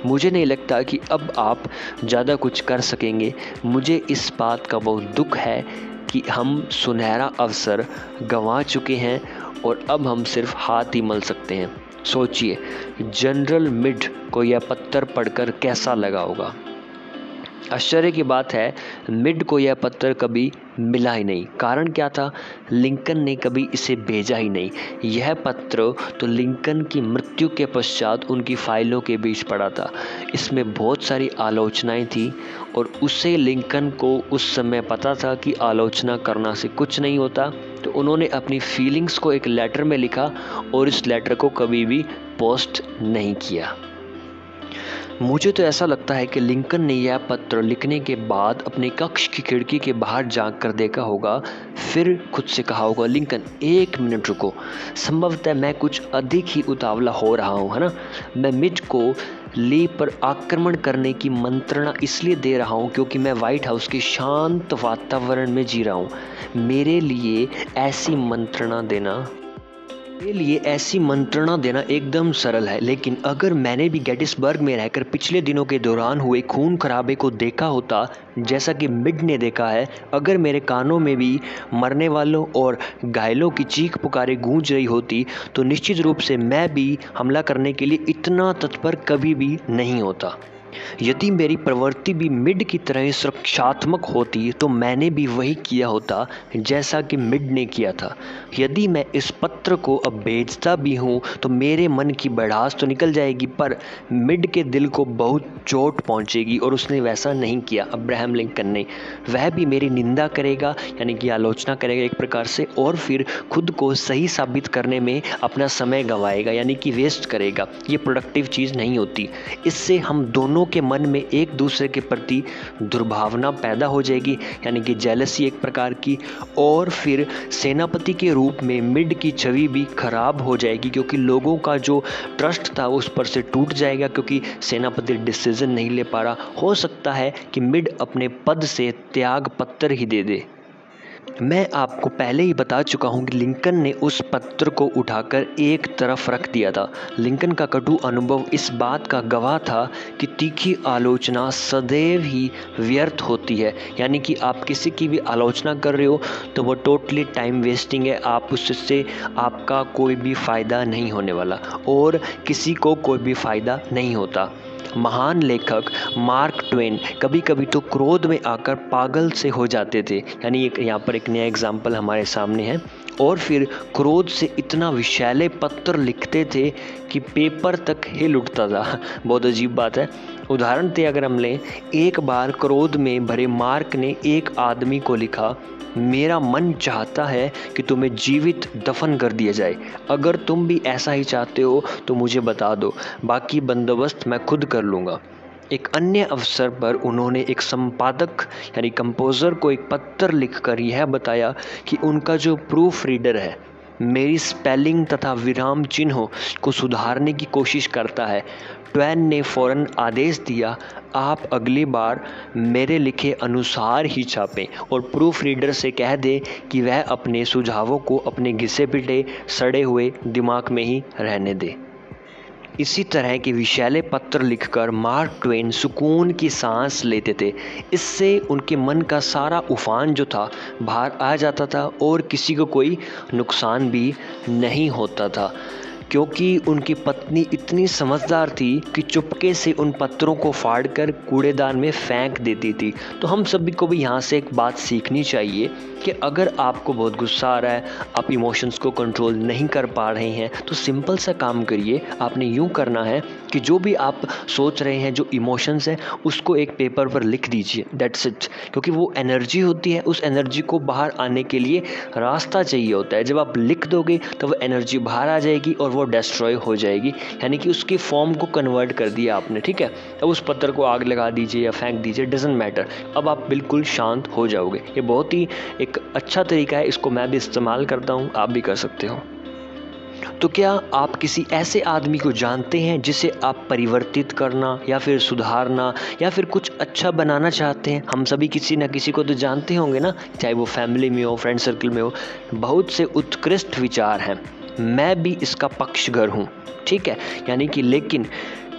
मुझे नहीं लगता कि अब आप ज़्यादा कुछ कर सकेंगे। मुझे इस बात का बहुत दुख है कि हम सुनहरा अवसर गंवा चुके हैं और अब हम सिर्फ हाथ ही मल सकते हैं। सोचिए, जनरल मिड को यह पत्र पढ़कर कैसा लगा होगा। आश्चर्य की बात है, मिड को यह पत्र कभी मिला ही नहीं। कारण क्या था? लिंकन ने कभी इसे भेजा ही नहीं। यह पत्र तो लिंकन की मृत्यु के पश्चात उनकी फाइलों के बीच पड़ा था। इसमें बहुत सारी आलोचनाएं थी और उसे लिंकन को उस समय पता था कि आलोचना करना से कुछ नहीं होता। तो उन्होंने अपनी फीलिंग्स को एक लेटर में लिखा और इस लेटर को कभी भी पोस्ट नहीं किया। मुझे तो ऐसा लगता है कि लिंकन ने यह पत्र लिखने के बाद अपने कक्ष की खिड़की के बाहर झांक कर देखा होगा, फिर खुद से कहा होगा, लिंकन 1 मिनट रुको, संभवतः मैं कुछ अधिक ही उतावला हो रहा हूँ, है ना। मैं मिड को ली पर आक्रमण करने की मंत्रणा इसलिए दे रहा हूँ क्योंकि मैं व्हाइट हाउस के शांत वातावरण में जी रहा हूँ। मेरे लिए ऐसी मंत्रणा देना एकदम सरल है। लेकिन अगर मैंने भी गेटिसबर्ग में रहकर पिछले दिनों के दौरान हुए खून खराबे को देखा होता जैसा कि मिड ने देखा है, अगर मेरे कानों में भी मरने वालों और घायलों की चीख पुकारें गूंज रही होती तो निश्चित रूप से मैं भी हमला करने के लिए इतना तत्पर कभी भी नहीं होता। यदि मेरी प्रवृत्ति भी मिड की तरह सुरक्षात्मक होती तो मैंने भी वही किया होता जैसा कि मिड ने किया था। यदि मैं इस पत्र को अब भेजता भी हूँ तो मेरे मन की भड़ास तो निकल जाएगी, पर मिड के दिल को बहुत चोट पहुँचेगी और उसने वैसा नहीं किया। अब्राहम लिंकन ने, वह भी मेरी निंदा करेगा, यानी कि आलोचना करेगा एक प्रकार से, और फिर खुद को सही साबित करने में अपना समय गंवाएगा, यानी कि वेस्ट करेगा। ये प्रोडक्टिव चीज़ नहीं होती। इससे हम दोनों के मन में एक दूसरे के प्रति दुर्भावना पैदा हो जाएगी, यानी कि जेलसी एक प्रकार की, और फिर सेनापति के रूप में मिड की छवि भी खराब हो जाएगी क्योंकि लोगों का जो ट्रस्ट था उस पर से टूट जाएगा क्योंकि सेनापति डिसीजन नहीं ले पा रहा। हो सकता है कि मिड अपने पद से त्याग पत्र ही दे दे। मैं आपको पहले ही बता चुका हूं कि लिंकन ने उस पत्र को उठाकर एक तरफ रख दिया था। लिंकन का कटु अनुभव इस बात का गवाह था कि तीखी आलोचना सदैव ही व्यर्थ होती है, यानी कि आप किसी की भी आलोचना कर रहे हो तो वो टोटली टाइम वेस्टिंग है। आप उससे आपका कोई भी फ़ायदा नहीं होने वाला और किसी को कोई भी फ़ायदा नहीं होता। महान लेखक मार्क ट्वेन कभी कभी तो क्रोध में आकर पागल से हो जाते थे, यानी यहाँ पर एक नया एग्जाम्पल हमारे सामने है, और फिर क्रोध से इतना विषैले पत्र लिखते थे कि पेपर तक हिल उठता था। बहुत अजीब बात है। उदाहरण के अगर हम लें, एक बार क्रोध में भरे मार्क ने एक आदमी को लिखा, मेरा मन चाहता है कि तुम्हें जीवित दफन कर दिया जाए। अगर तुम भी ऐसा ही चाहते हो तो मुझे बता दो, बाकी बंदोबस्त मैं खुद कर लूँगा। एक अन्य अवसर पर उन्होंने एक संपादक यानी कंपोज़र को एक पत्र लिखकर यह बताया कि उनका जो प्रूफ रीडर है मेरी स्पेलिंग तथा विराम चिन्हों को सुधारने की कोशिश करता है। ट्वेन ने फ़ौरन आदेश दिया, आप अगली बार मेरे लिखे अनुसार ही छापें और प्रूफ रीडर से कह दें कि वह अपने सुझावों को अपने घिसे पिटे सड़े हुए दिमाग में ही रहने दे। इसी तरह के विषैले पत्र लिखकर मार्क ट्वेन सुकून की सांस लेते थे। इससे उनके मन का सारा उफान जो था बाहर आ जाता था और किसी को कोई नुकसान भी नहीं होता था, क्योंकि उनकी पत्नी इतनी समझदार थी कि चुपके से उन पत्रों को फाड़कर कूड़ेदान में फेंक देती थी। तो हम सभी को भी यहाँ से एक बात सीखनी चाहिए कि अगर आपको बहुत गुस्सा आ रहा है, आप इमोशंस को कंट्रोल नहीं कर पा रहे हैं, तो सिंपल सा काम करिए। आपने यूँ करना है कि जो भी आप सोच रहे हैं, जो इमोशंस हैं, उसको एक पेपर पर लिख दीजिए, दैट्स इट। क्योंकि वो एनर्जी होती है, उस एनर्जी को बाहर आने के लिए रास्ता चाहिए होता है। जब आप लिख दोगे तो वो एनर्जी बाहर आ जाएगी और वो डिस्ट्रॉय हो जाएगी, यानी कि उसकी फॉर्म को कन्वर्ट कर दिया आपने, ठीक है। अब उस पत्थर को आग लगा दीजिए या फेंक दीजिए, डजंट मैटर। अब आप बिल्कुल शांत हो जाओगे। ये बहुत ही एक अच्छा तरीका है, इसको मैं भी इस्तेमाल करता हूँ, आप भी कर सकते हो। तो क्या आप किसी ऐसे आदमी को जानते हैं जिसे आप परिवर्तित करना या फिर सुधारना या फिर कुछ अच्छा बनाना चाहते हैं? हम सभी किसी न किसी को तो जानते होंगे ना, चाहे वो फैमिली में हो, फ्रेंड सर्कल में हो। बहुत से उत्कृष्ट विचार हैं, मैं भी इसका पक्षधर हूँ, ठीक है। यानी कि लेकिन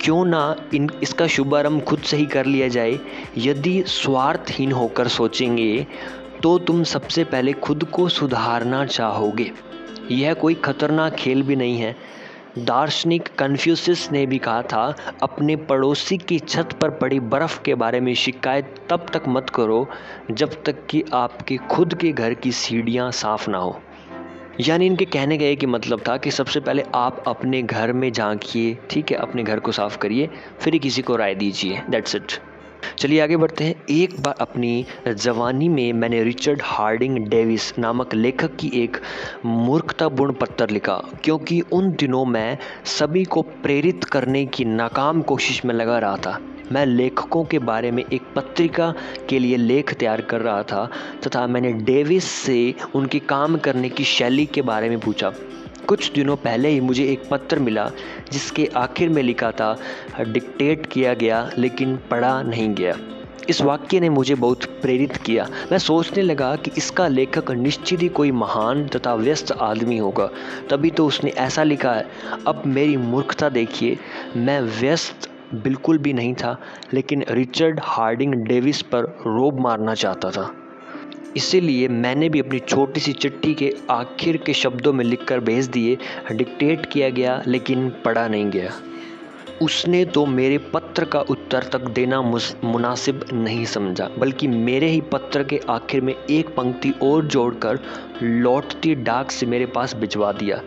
क्यों ना इसका शुभारंभ खुद से ही कर लिया जाए। यदि स्वार्थहीन होकर सोचेंगे तो तुम सबसे पहले खुद को सुधारना चाहोगे। यह कोई खतरनाक खेल भी नहीं है। दार्शनिक कन्फ्यूशियस ने भी कहा था, अपने पड़ोसी की छत पर पड़ी बर्फ़ के बारे में शिकायत तब तक मत करो जब तक कि आपके खुद के घर की सीढ़ियाँ साफ़ ना हो। यानी इनके कहने का एक ही मतलब था कि सबसे पहले आप अपने घर में झांकिए, ठीक है, अपने घर को साफ़ करिए, फिर किसी को राय दीजिए, दैट्स इट। चलिए आगे बढ़ते हैं। एक बार अपनी जवानी में मैंने रिचर्ड हार्डिंग डेविस नामक लेखक की एक मूर्खतापूर्ण पत्र लिखा, क्योंकि उन दिनों मैं सभी को प्रेरित करने की नाकाम कोशिश में लगा रहा था। मैं लेखकों के बारे में एक पत्रिका के लिए लेख तैयार कर रहा था तथा मैंने डेविस से उनके काम करने की शैली के बारे में पूछा। कुछ दिनों पहले ही मुझे एक पत्र मिला जिसके आखिर में लिखा था, डिक्टेट किया गया लेकिन पढ़ा नहीं गया। इस वाक्य ने मुझे बहुत प्रेरित किया। मैं सोचने लगा कि इसका लेखक निश्चित ही कोई महान तथा व्यस्त आदमी होगा, तभी तो उसने ऐसा लिखा है। अब मेरी मूर्खता देखिए, मैं व्यस्त बिल्कुल भी नहीं था, लेकिन रिचर्ड हार्डिंग डेविस पर रोब मारना चाहता था। इसीलिए मैंने भी अपनी छोटी सी चिट्ठी के आखिर के शब्दों में लिखकर भेज दिए, डिक्टेट किया गया लेकिन पढ़ा नहीं गया। उसने तो मेरे पत्र का उत्तर तक देना मुनासिब नहीं समझा, बल्कि मेरे ही पत्र के आखिर में एक पंक्ति और जोड़कर लौटती डाक से मेरे पास भिजवा दिया,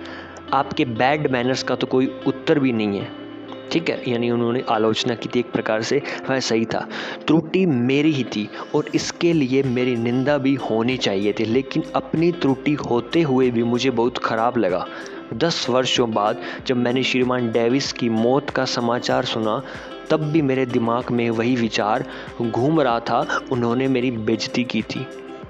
आपके बैड मैनर्स का तो कोई उत्तर भी नहीं है, ठीक है। यानी उन्होंने आलोचना की थी एक प्रकार से, वह सही था। त्रुटि मेरी ही थी और इसके लिए मेरी निंदा भी होनी चाहिए थी, लेकिन अपनी त्रुटि होते हुए भी मुझे बहुत ख़राब लगा। 10 वर्षों बाद जब मैंने श्रीमान डेविस की मौत का समाचार सुना, तब भी मेरे दिमाग में वही विचार घूम रहा था, उन्होंने मेरी बेइज्जती की थी।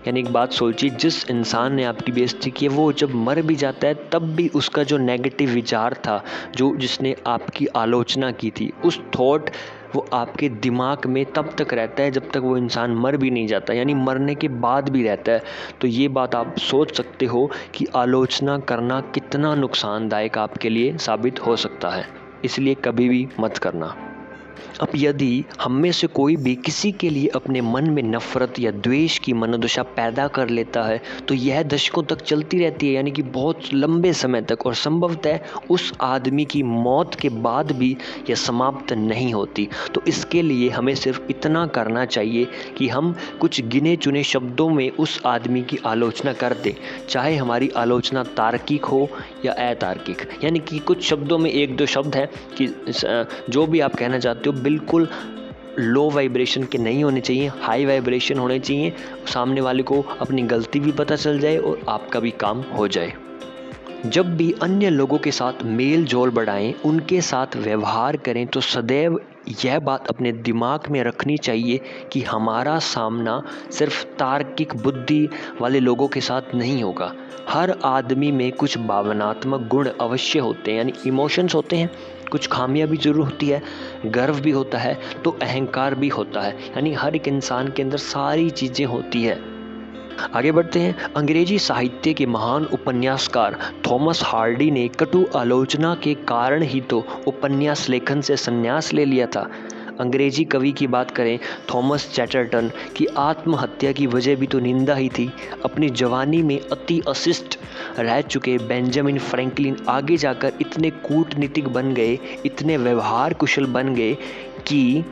यानी एक बात सोचिए, जिस इंसान ने आपकी बेइज्जती की है, वो जब मर भी जाता है तब भी उसका जो नेगेटिव विचार था, जिसने आपकी आलोचना की थी, उस थॉट वो आपके दिमाग में तब तक रहता है जब तक वो इंसान मर भी नहीं जाता, यानी मरने के बाद भी रहता है। तो ये बात आप सोच सकते हो कि आलोचना करना कितना नुकसानदायक आपके लिए साबित हो सकता है, इसलिए कभी भी मत करना। अब यदि हम में से कोई भी किसी के लिए अपने मन में नफ़रत या द्वेष की मनोदशा पैदा कर लेता है, तो यह दशकों तक चलती रहती है, यानी कि बहुत लंबे समय तक, और संभवतः उस आदमी की मौत के बाद भी यह समाप्त नहीं होती। तो इसके लिए हमें सिर्फ इतना करना चाहिए कि हम कुछ गिने चुने शब्दों में उस आदमी की आलोचना कर दें, चाहे हमारी आलोचना तार्किक हो या अतार्किक। यानी कि कुछ शब्दों में 1-2 शब्द हैं कि जो भी आप कहना चाहते हो बिल्कुल लो वाइब्रेशन के नहीं होने चाहिए, हाई वाइब्रेशन होने चाहिए। सामने वाले को अपनी गलती भी पता चल जाए और आपका भी काम हो जाए। जब भी अन्य लोगों के साथ मेल जोल बढ़ाएं, उनके साथ व्यवहार करें, तो सदैव यह बात अपने दिमाग में रखनी चाहिए कि हमारा सामना सिर्फ तार्किक बुद्धि वाले लोगों के साथ नहीं होगा। हर आदमी में कुछ भावनात्मक गुण अवश्य होते हैं, यानी इमोशंस होते हैं, कुछ खामियां भी जरूर होती है, गर्व भी होता है, तो अहंकार भी होता है, यानी हर एक इंसान के अंदर सारी चीज़ें होती है। आगे बढ़ते हैं। अंग्रेजी साहित्य के महान उपन्यासकार थॉमस हार्डी ने कटु आलोचना के कारण ही तो उपन्यास लेखन से संन्यास ले लिया था। अंग्रेजी कवि की बात करें, थॉमस चैटरटन की आत्महत्या की वजह भी तो निंदा ही थी। अपनी जवानी में अति अशिष्ट रह चुके बेंजामिन फ्रैंकलिन आगे जाकर इतने कूटनीतिक बन गए, इतने व्यवहार कुशल बन गए कि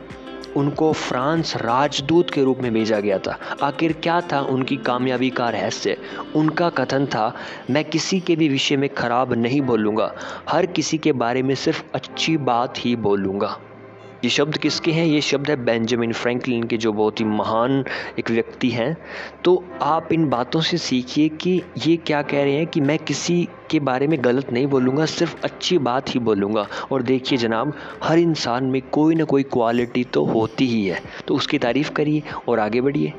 उनको फ्रांस राजदूत के रूप में भेजा गया था। आखिर क्या था उनकी कामयाबी का रहस्य? उनका कथन था, मैं किसी के भी विषय में खराब नहीं बोलूँगा, हर किसी के बारे में सिर्फ अच्छी बात ही बोलूँगा। ये शब्द किसके हैं? ये शब्द है बेंजामिन फ्रैंकलिन के, जो बहुत ही महान एक व्यक्ति हैं। तो आप इन बातों से सीखिए कि ये क्या कह रहे हैं कि मैं किसी के बारे में गलत नहीं बोलूँगा, सिर्फ अच्छी बात ही बोलूँगा। और देखिए जनाब, हर इंसान में कोई ना कोई क्वालिटी तो होती ही है, तो उसकी तारीफ़ करिए और आगे बढ़िए।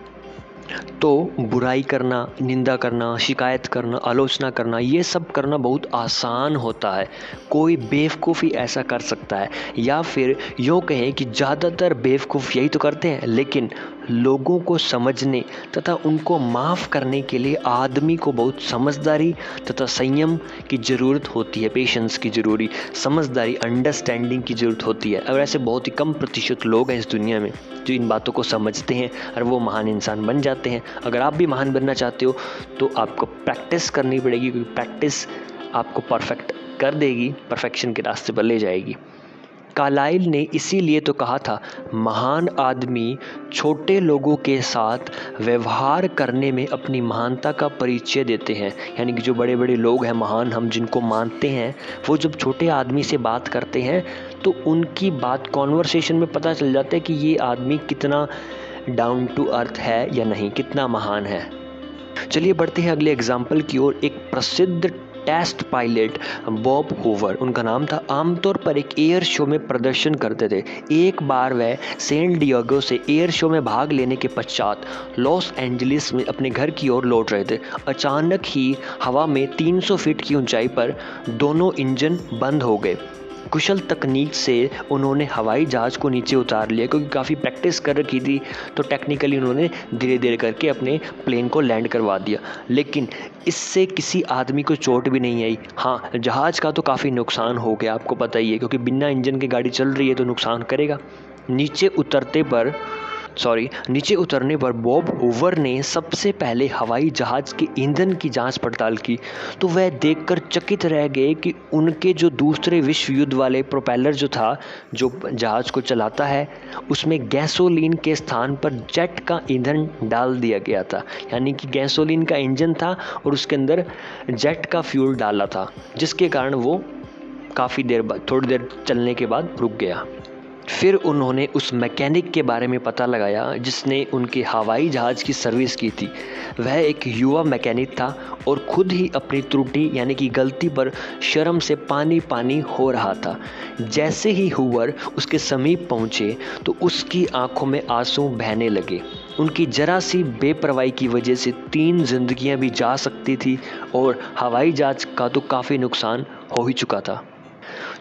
तो बुराई करना, निंदा करना, शिकायत करना, आलोचना करना, ये सब करना बहुत आसान होता है। कोई बेवकूफ़ी ऐसा कर सकता है, या फिर यूँ कहें कि ज़्यादातर बेवकूफ़ यही तो करते हैं। लेकिन लोगों को समझने तथा उनको माफ़ करने के लिए आदमी को बहुत समझदारी तथा संयम की ज़रूरत होती है, पेशेंस की ज़रूरी, समझदारी, अंडरस्टैंडिंग की ज़रूरत होती है। और ऐसे बहुत ही कम प्रतिशत लोग हैं इस दुनिया में जो इन बातों को समझते हैं और वो महान इंसान बन जाते हैं। अगर आप भी महान बनना चाहते हो तो आपको प्रैक्टिस करनी पड़ेगी, क्योंकि प्रैक्टिस आपको परफेक्ट कर देगी, परफेक्शन के रास्ते पर ले जाएगी। कार्लाइल ने इसीलिए तो कहा था, महान आदमी छोटे लोगों के साथ व्यवहार करने में अपनी महानता का परिचय देते हैं। यानी कि जो बड़े बड़े लोग हैं, महान, हम जिनको मानते हैं, वो जब छोटे आदमी से बात करते हैं तो उनकी बात कॉन्वर्सेशन में पता चल जाता है कि ये आदमी कितना डाउन टू अर्थ है या नहीं, कितना महान है। चलिए बढ़ते हैं अगले एग्जाम्पल की ओर। एक प्रसिद्ध टेस्ट पायलट बॉब हूवर, उनका नाम था, आमतौर पर एक एयर शो में प्रदर्शन करते थे। एक बार वह सैन डिएगो से एयर शो में भाग लेने के पश्चात लॉस एंजलिस में अपने घर की ओर लौट रहे थे। अचानक ही हवा में 300 फीट की ऊंचाई पर दोनों इंजन बंद हो गए। कुशल तकनीक से उन्होंने हवाई जहाज़ को नीचे उतार लिया, क्योंकि काफ़ी प्रैक्टिस कर रखी थी, तो टेक्निकली उन्होंने धीरे धीरे करके अपने प्लेन को लैंड करवा दिया। लेकिन इससे किसी आदमी को चोट भी नहीं आई। हाँ, जहाज़ का तो काफ़ी नुकसान हो गया, आपको पता ही है, क्योंकि बिना इंजन के गाड़ी चल रही है तो नुकसान करेगा। नीचे उतरने पर बॉब हूवर ने सबसे पहले हवाई जहाज़ के ईंधन की जांच पड़ताल की, तो वह देखकर चकित रह गए कि उनके जो दूसरे विश्व युद्ध वाले प्रोपेलर जो था, जो जहाज़ को चलाता है, उसमें गैसोलीन के स्थान पर जेट का ईंधन डाल दिया गया था। यानी कि गैसोलीन का इंजन था और उसके अंदर जेट का फ्यूल डाला था, जिसके कारण वो काफ़ी देर बाद, थोड़ी देर चलने के बाद रुक गया। फिर उन्होंने उस मैकेनिक के बारे में पता लगाया जिसने उनके हवाई जहाज़ की सर्विस की थी। वह एक युवा मैकेनिक था और खुद ही अपनी त्रुटि यानी कि गलती पर शर्म से पानी पानी हो रहा था। जैसे ही हूवर उसके समीप पहुँचे तो उसकी आंखों में आंसू बहने लगे। उनकी जरा सी बेपरवाही की वजह से 3 जिंदगियां भी जा सकती थी और हवाई जहाज़ का तो काफ़ी नुकसान हो ही चुका था।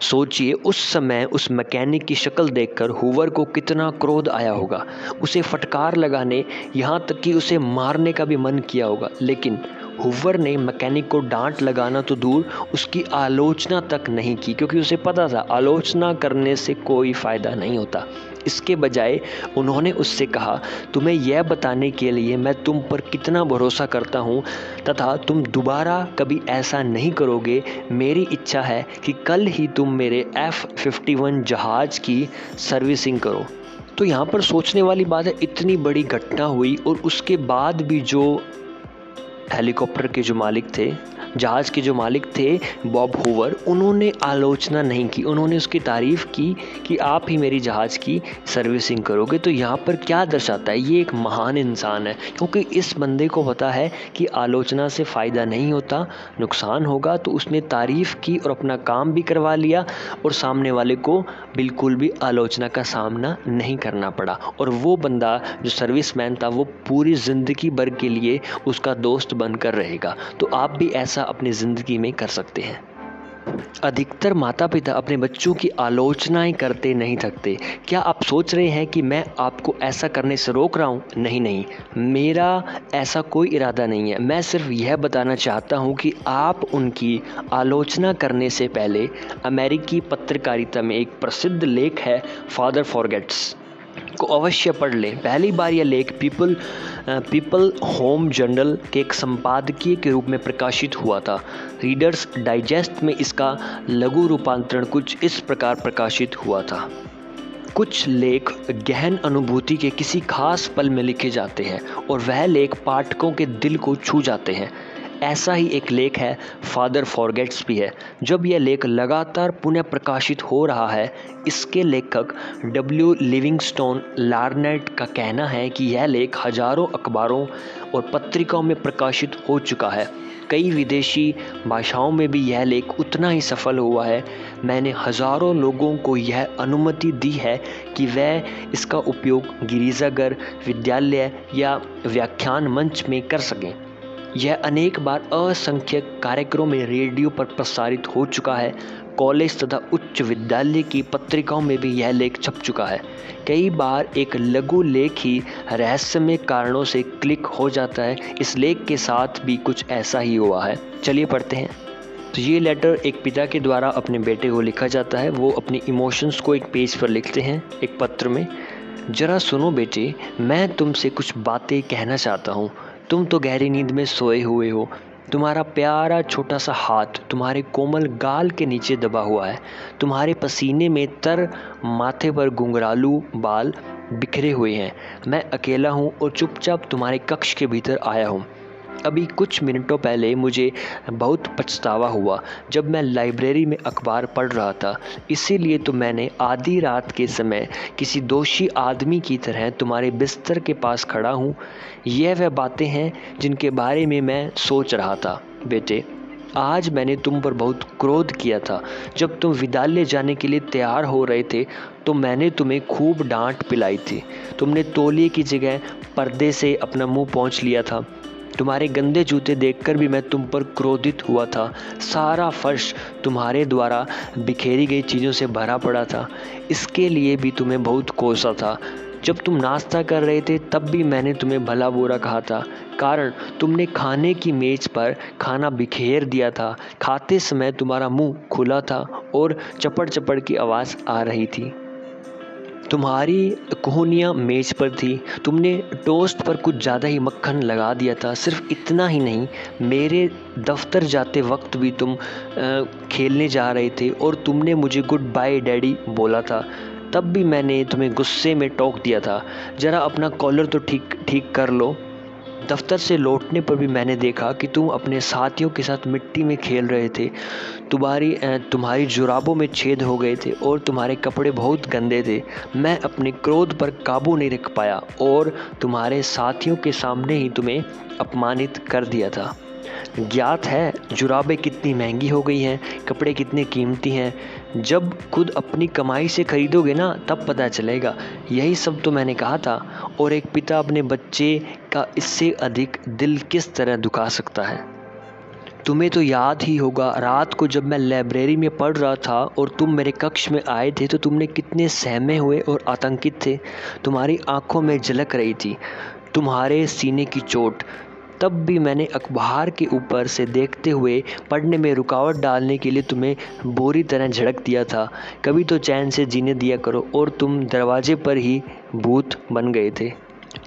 सोचिए उस समय उस मैकेनिक की शक्ल देखकर हूवर को कितना क्रोध आया होगा। उसे फटकार लगाने, यहाँ तक कि उसे मारने का भी मन किया होगा। लेकिन हूवर ने मैकेनिक को डांट लगाना तो दूर, उसकी आलोचना तक नहीं की, क्योंकि उसे पता था आलोचना करने से कोई फ़ायदा नहीं होता। इसके बजाय उन्होंने उससे कहा, तुम्हें यह बताने के लिए मैं तुम पर कितना भरोसा करता हूँ तथा तुम दोबारा कभी ऐसा नहीं करोगे, मेरी इच्छा है कि कल ही तुम मेरे F-51 जहाज़ की सर्विसिंग करो। तो यहाँ पर सोचने वाली बात है, इतनी बड़ी घटना हुई और उसके बाद भी जो हेलीकॉप्टर के जो मालिक थे, जहाज़ के जो मालिक थे बॉब हूवर, उन्होंने आलोचना नहीं की, उन्होंने उसकी तारीफ़ की कि आप ही मेरी जहाज़ की सर्विसिंग करोगे। तो यहाँ पर क्या दर्शाता है, ये एक महान इंसान है, क्योंकि इस बंदे को पता है कि आलोचना से फ़ायदा नहीं होता, नुकसान होगा। तो उसने तारीफ़ की और अपना काम भी करवा लिया और सामने वाले को बिल्कुल भी आलोचना का सामना नहीं करना पड़ा। और वो बंदा जो सर्विसमैन था, वो पूरी ज़िंदगी भर के लिए उसका दोस्त बनकर रहेगा। तो आप भी ऐसा अपनी ज़िंदगी में कर सकते हैं। अधिकतर माता पिता अपने बच्चों की आलोचनाएं करते नहीं थकते। क्या आप सोच रहे हैं कि मैं आपको ऐसा करने से रोक रहा हूँ? नहीं नहीं, मेरा ऐसा कोई इरादा नहीं है। मैं सिर्फ यह बताना चाहता हूँ कि आप उनकी आलोचना करने से पहले अमेरिकी पत्रकारिता में एक प्रसिद्ध लेख है फादर फॉरगेट्स को अवश्य पढ़ लें। पहली बार यह लेख पीपल होम जर्नल के एक संपादकीय के रूप में प्रकाशित हुआ था। रीडर्स डाइजेस्ट में इसका लघु रूपांतरण कुछ इस प्रकार प्रकाशित हुआ था। कुछ लेख गहन अनुभूति के किसी खास पल में लिखे जाते हैं और वह लेख पाठकों के दिल को छू जाते हैं। ऐसा ही एक लेख है फादर फॉरगेट्स भी है। जब यह लेख लगातार पुनः प्रकाशित हो रहा है, इसके लेखक डब्ल्यू लिविंगस्टोन लार्नेट का कहना है कि यह लेख हजारों अखबारों और पत्रिकाओं में प्रकाशित हो चुका है। कई विदेशी भाषाओं में भी यह लेख उतना ही सफल हुआ है। मैंने हजारों लोगों को यह अनुमति दी है कि वह इसका उपयोग गिरजाघर, विद्यालय या व्याख्यान मंच में कर सकें। यह अनेक बार असंख्य कार्यक्रमों में रेडियो पर प्रसारित हो चुका है। कॉलेज तथा उच्च विद्यालय की पत्रिकाओं में भी यह लेख छप चुका है। कई बार एक लघु लेख ही रहस्यमय कारणों से क्लिक हो जाता है। इस लेख के साथ भी कुछ ऐसा ही हुआ है। चलिए पढ़ते हैं। तो ये लेटर एक पिता के द्वारा अपने बेटे को लिखा जाता है। वो अपनी इमोशंस को एक पेज पर लिखते हैं एक पत्र में। जरा सुनो बेटे, मैं तुमसे कुछ बातें कहना चाहता हूँ। तुम तो गहरी नींद में सोए हुए हो। तुम्हारा प्यारा छोटा सा हाथ तुम्हारे कोमल गाल के नीचे दबा हुआ है। तुम्हारे पसीने में तर माथे पर घुंघरालू बाल बिखरे हुए हैं। मैं अकेला हूँ और चुपचाप तुम्हारे कक्ष के भीतर आया हूँ। अभी कुछ मिनटों पहले मुझे बहुत पछतावा हुआ जब मैं लाइब्रेरी में अखबार पढ़ रहा था। इसीलिए तो मैंने आधी रात के समय किसी दोषी आदमी की तरह तुम्हारे बिस्तर के पास खड़ा हूँ। यह वह बातें हैं जिनके बारे में मैं सोच रहा था। बेटे, आज मैंने तुम पर बहुत क्रोध किया था। जब तुम विद्यालय जाने के लिए तैयार हो रहे थे तो मैंने तुम्हें खूब डांट पिलाई थी। तुमने तौलिए की जगह पर्दे से अपना मुंह पोंछ लिया था। तुम्हारे गंदे जूते देखकर भी मैं तुम पर क्रोधित हुआ था। सारा फर्श तुम्हारे द्वारा बिखेरी गई चीज़ों से भरा पड़ा था। इसके लिए भी तुम्हें बहुत कोसा था। जब तुम नाश्ता कर रहे थे तब भी मैंने तुम्हें भला बुरा कहा था, कारण तुमने खाने की मेज पर खाना बिखेर दिया था। खाते समय तुम्हारा मुंह खुला था और चपड़ चपड़ की आवाज़ आ रही थी। तुम्हारी कोहनियाँ मेज पर थी। तुमने टोस्ट पर कुछ ज़्यादा ही मक्खन लगा दिया था। सिर्फ इतना ही नहीं, मेरे दफ्तर जाते वक्त भी तुम खेलने जा रहे थे और तुमने मुझे गुड बाय डैडी बोला था। तब भी मैंने तुम्हें गुस्से में टोक दिया था, ज़रा अपना कॉलर तो ठीक कर लो। दफ्तर से लौटने पर भी मैंने देखा कि तुम अपने साथियों के साथ मिट्टी में खेल रहे थे। तुम्हारी जुराबों में छेद हो गए थे और तुम्हारे कपड़े बहुत गंदे थे। मैं अपने क्रोध पर काबू नहीं रख पाया और तुम्हारे साथियों के सामने ही तुम्हें अपमानित कर दिया था। ज्ञात है जुराबें कितनी महंगी हो गई हैं, कपड़े कितने कीमती हैं। जब खुद अपनी कमाई से खरीदोगे ना तब पता चलेगा। यही सब तो मैंने कहा था। और एक पिता अपने बच्चे का इससे अधिक दिल किस तरह दुखा सकता है। तुम्हें तो याद ही होगा, रात को जब मैं लाइब्रेरी में पढ़ रहा था और तुम मेरे कक्ष में आए थे तो तुमने कितने सहमे हुए और आतंकित थे। तुम्हारी आंखों में झलक रही थी तुम्हारे सीने की चोट। तब भी मैंने अखबार के ऊपर से देखते हुए पढ़ने में रुकावट डालने के लिए तुम्हें बुरी तरह झड़क दिया था। कभी तो चैन से जीने दिया करो। और तुम दरवाजे पर ही भूत बन गए थे।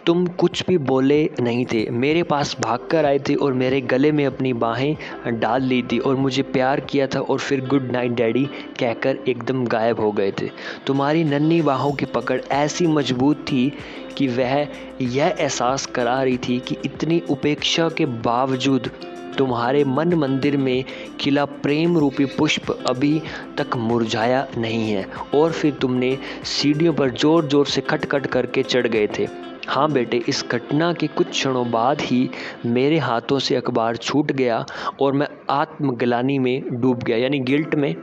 तुम कुछ भी बोले नहीं थे, मेरे पास भागकर आए थे और मेरे गले में अपनी बाहें डाल ली थी और मुझे प्यार किया था और फिर गुड नाइट डैडी कहकर एकदम गायब हो गए थे। तुम्हारी नन्ही बाहों की पकड़ ऐसी मजबूत थी कि वह यह एहसास करा रही थी कि इतनी उपेक्षा के बावजूद तुम्हारे मन मंदिर में खिला प्रेम रूपी पुष्प अभी तक मुरझाया नहीं है। और फिर तुमने सीढ़ियों पर जोर जोर से खटखट करके चढ़ गए थे। हाँ बेटे, इस घटना के कुछ क्षणों बाद ही मेरे हाथों से अखबार छूट गया और मैं आत्मग्लानि में डूब गया, यानी गिल्ट में।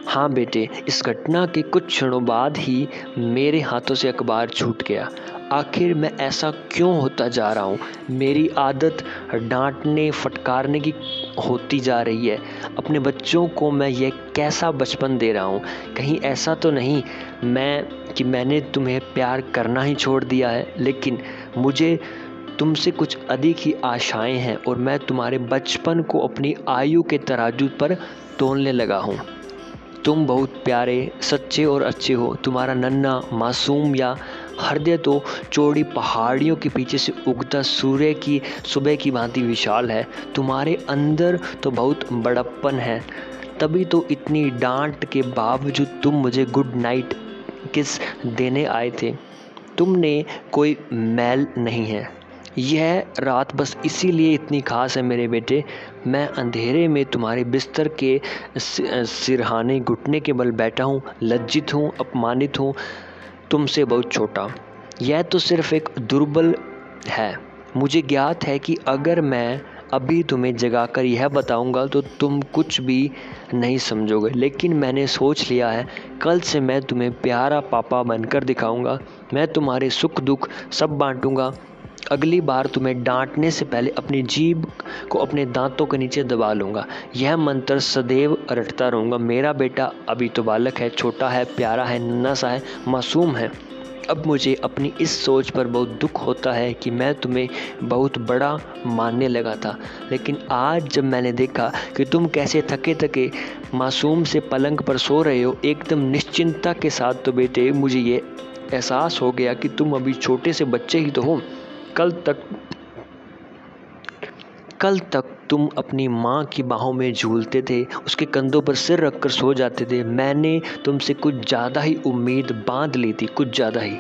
हाँ बेटे, इस घटना के कुछ क्षणों बाद ही मेरे हाथों से अखबार छूट गया। आखिर मैं ऐसा क्यों होता जा रहा हूँ? मेरी आदत डांटने फटकारने की होती जा रही है। अपने बच्चों को मैं ये कैसा बचपन दे रहा हूँ? कहीं ऐसा तो नहीं मैंने तुम्हें प्यार करना ही छोड़ दिया है? लेकिन मुझे तुमसे कुछ अधिक ही आशाएं हैं और मैं तुम्हारे बचपन को अपनी आयु के तराजू पर तोलने लगा हूँ। तुम बहुत प्यारे, सच्चे और अच्छे हो। तुम्हारा नन्हा मासूम या हृदय तो चौड़ी पहाड़ियों के पीछे से उगता सूर्य की सुबह की भांति विशाल है। तुम्हारे अंदर तो बहुत बड़प्पन है। तभी तो इतनी डांट के बावजूद तुम मुझे गुड नाइट किस देने आए थे। तुमने कोई मैल नहीं है। यह रात बस इसीलिए इतनी खास है मेरे बेटे। मैं अंधेरे में तुम्हारे बिस्तर के सिरहाने घुटने के बल बैठा हूँ, लज्जित हूँ, अपमानित हूँ, तुमसे बहुत छोटा। यह तो सिर्फ एक दुर्बल है। मुझे ज्ञात है कि अगर मैं अभी तुम्हें जगाकर यह बताऊंगा तो तुम कुछ भी नहीं समझोगे, लेकिन मैंने सोच लिया है, कल से मैं तुम्हें प्यारा पापा बनकर दिखाऊंगा। मैं तुम्हारे सुख दुख सब बांटूंगा। अगली बार तुम्हें डांटने से पहले अपनी जीभ को अपने दांतों के नीचे दबा लूँगा। यह मंत्र सदैव रटता रहूँगा। मेरा बेटा अभी तो बालक है, छोटा है, प्यारा है, नन्हा सा है, मासूम है। अब मुझे अपनी इस सोच पर बहुत दुख होता है कि मैं तुम्हें बहुत बड़ा मानने लगा था, लेकिन आज जब मैंने देखा कि तुम कैसे थके थके मासूम से पलंग पर सो रहे हो एकदम निश्चिंतता के साथ, तो बेटे मुझे ये एहसास हो गया कि तुम अभी छोटे से बच्चे ही तो हो। कल तक तुम अपनी माँ की बाहों में झूलते थे, उसके कंधों पर सिर रखकर सो जाते थे। मैंने तुमसे कुछ ज़्यादा ही उम्मीद बांध ली थी, कुछ ज़्यादा ही।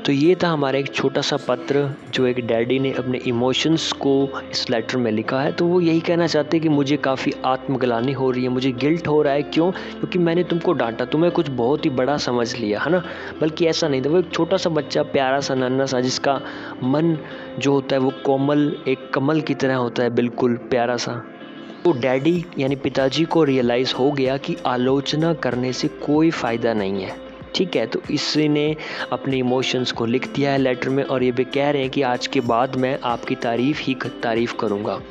तो ये था हमारा एक छोटा सा पत्र जो एक डैडी ने अपने इमोशंस को इस लेटर में लिखा है। तो वो यही कहना चाहते हैं कि मुझे काफ़ी आत्मग्लानि हो रही है, मुझे गिल्ट हो रहा है। क्यों? क्योंकि मैंने तुमको डांटा, तुम्हें कुछ बहुत ही बड़ा समझ लिया है ना। बल्कि ऐसा नहीं था, वो एक छोटा सा बच्चा, प्यारा सा नन्हा सा, जिसका मन जो होता है वो कोमल एक कमल की तरह होता है, बिल्कुल प्यारा सा। तो डैडी यानी पिताजी को रियलाइज़ हो गया कि आलोचना करने से कोई फ़ायदा नहीं है। ठीक है, तो इसी ने अपने इमोशंस को लिख दिया है लेटर में, और ये भी कह रहे हैं कि आज के बाद मैं आपकी तारीफ़ करूँगा।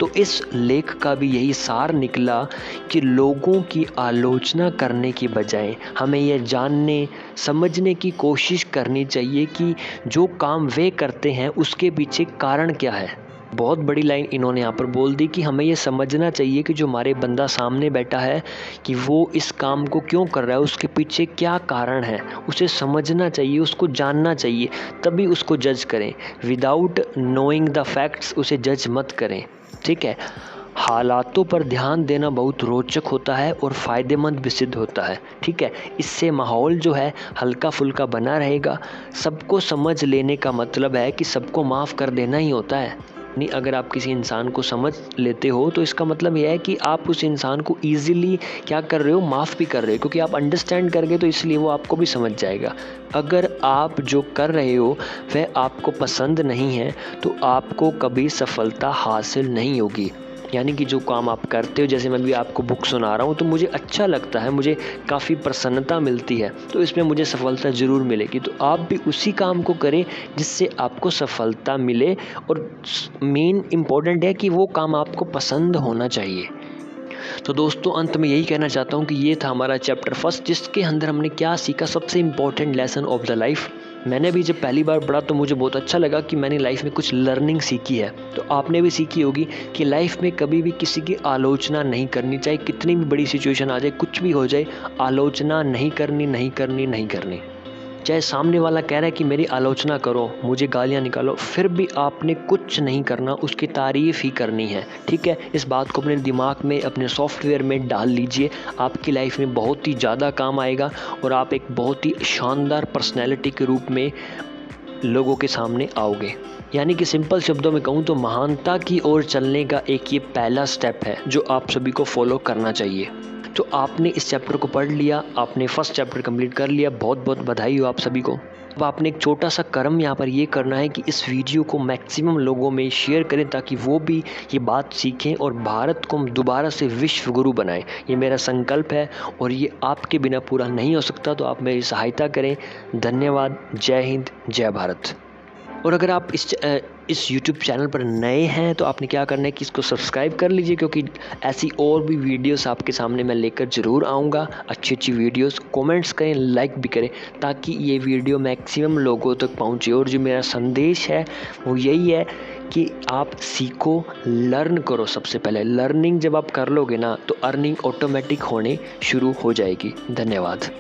तो इस लेख का भी यही सार निकला कि लोगों की आलोचना करने की बजाय हमें यह जानने समझने की कोशिश करनी चाहिए कि जो काम वे करते हैं उसके पीछे कारण क्या है। बहुत बड़ी लाइन इन्होंने यहाँ पर बोल दी कि हमें ये समझना चाहिए कि जो हमारे बंदा सामने बैठा है कि वो इस काम को क्यों कर रहा है, उसके पीछे क्या कारण है, उसे समझना चाहिए, उसको जानना चाहिए, तभी उसको जज करें। विदाउट नोइंग द फैक्ट्स उसे जज मत करें। ठीक है, हालातों पर ध्यान देना बहुत रोचक होता है और फ़ायदेमंद भी सिद्ध होता है। ठीक है, इससे माहौल जो है हल्का फुल्का बना रहेगा। सबको समझ लेने का मतलब है कि सबको माफ़ कर देना ही होता है नहीं। अगर आप किसी इंसान को समझ लेते हो तो इसका मतलब यह है कि आप उस इंसान को ईजिली क्या कर रहे हो, माफ़ भी कर रहे हो, क्योंकि आप अंडरस्टैंड कर गए तो इसलिए वो आपको भी समझ जाएगा। अगर आप जो कर रहे हो वह आपको पसंद नहीं है तो आपको कभी सफलता हासिल नहीं होगी। यानी कि जो काम आप करते हो, जैसे मैं भी आपको बुक सुना रहा हूँ तो मुझे अच्छा लगता है, मुझे काफ़ी प्रसन्नता मिलती है, तो इसमें मुझे सफलता ज़रूर मिलेगी। तो आप भी उसी काम को करें जिससे आपको सफलता मिले, और मेन इम्पोर्टेंट है कि वो काम आपको पसंद होना चाहिए। तो दोस्तों अंत में यही कहना चाहता हूँ कि ये था हमारा चैप्टर फर्स्ट, जिसके अंदर हमने क्या सीखा, सबसे important lesson of the life. मैंने भी जब पहली बार पढ़ा तो मुझे बहुत अच्छा लगा कि मैंने लाइफ में कुछ लर्निंग सीखी है। तो आपने भी सीखी होगी कि लाइफ में कभी भी किसी की आलोचना नहीं करनी चाहिए। कितनी भी बड़ी सिचुएशन आ जाए, कुछ भी हो जाए, आलोचना नहीं करनी। चाहे सामने वाला कह रहा है कि मेरी आलोचना करो, मुझे गालियाँ निकालो, फिर भी आपने कुछ नहीं करना, उसकी तारीफ़ ही करनी है। ठीक है, इस बात को अपने दिमाग में, अपने सॉफ्टवेयर में डाल लीजिए। आपकी लाइफ में बहुत ही ज़्यादा काम आएगा और आप एक बहुत ही शानदार पर्सनैलिटी के रूप में लोगों के सामने आओगे। यानी कि सिंपल शब्दों में कहूँ तो महानता की ओर चलने का एक ये पहला स्टेप है जो आप सभी को फॉलो करना चाहिए। तो आपने इस चैप्टर को पढ़ लिया, आपने फर्स्ट चैप्टर कंप्लीट कर लिया, बहुत बहुत बधाई हो आप सभी को। अब आपने एक छोटा सा कर्म यहाँ पर ये करना है कि इस वीडियो को मैक्सिमम लोगों में शेयर करें ताकि वो भी ये बात सीखें और भारत को हम दोबारा से विश्व गुरु बनाएं। ये मेरा संकल्प है और ये आपके बिना पूरा नहीं हो सकता, तो आप मेरी सहायता करें। धन्यवाद। जय हिंद, जय भारत। और अगर आप इस यूट्यूब चैनल पर नए हैं तो आपने क्या करना है कि इसको सब्सक्राइब कर लीजिए, क्योंकि ऐसी और भी वीडियोस आपके सामने मैं लेकर ज़रूर आऊँगा। अच्छी वीडियोस, कमेंट्स करें, लाइक भी करें, ताकि ये वीडियो मैक्सिमम लोगों तक पहुँचे। और जो मेरा संदेश है वो यही है कि आप सीखो, लर्न करो। सबसे पहले लर्निंग जब आप कर लोगे ना तो अर्निंग ऑटोमेटिक होने शुरू हो जाएगी। धन्यवाद।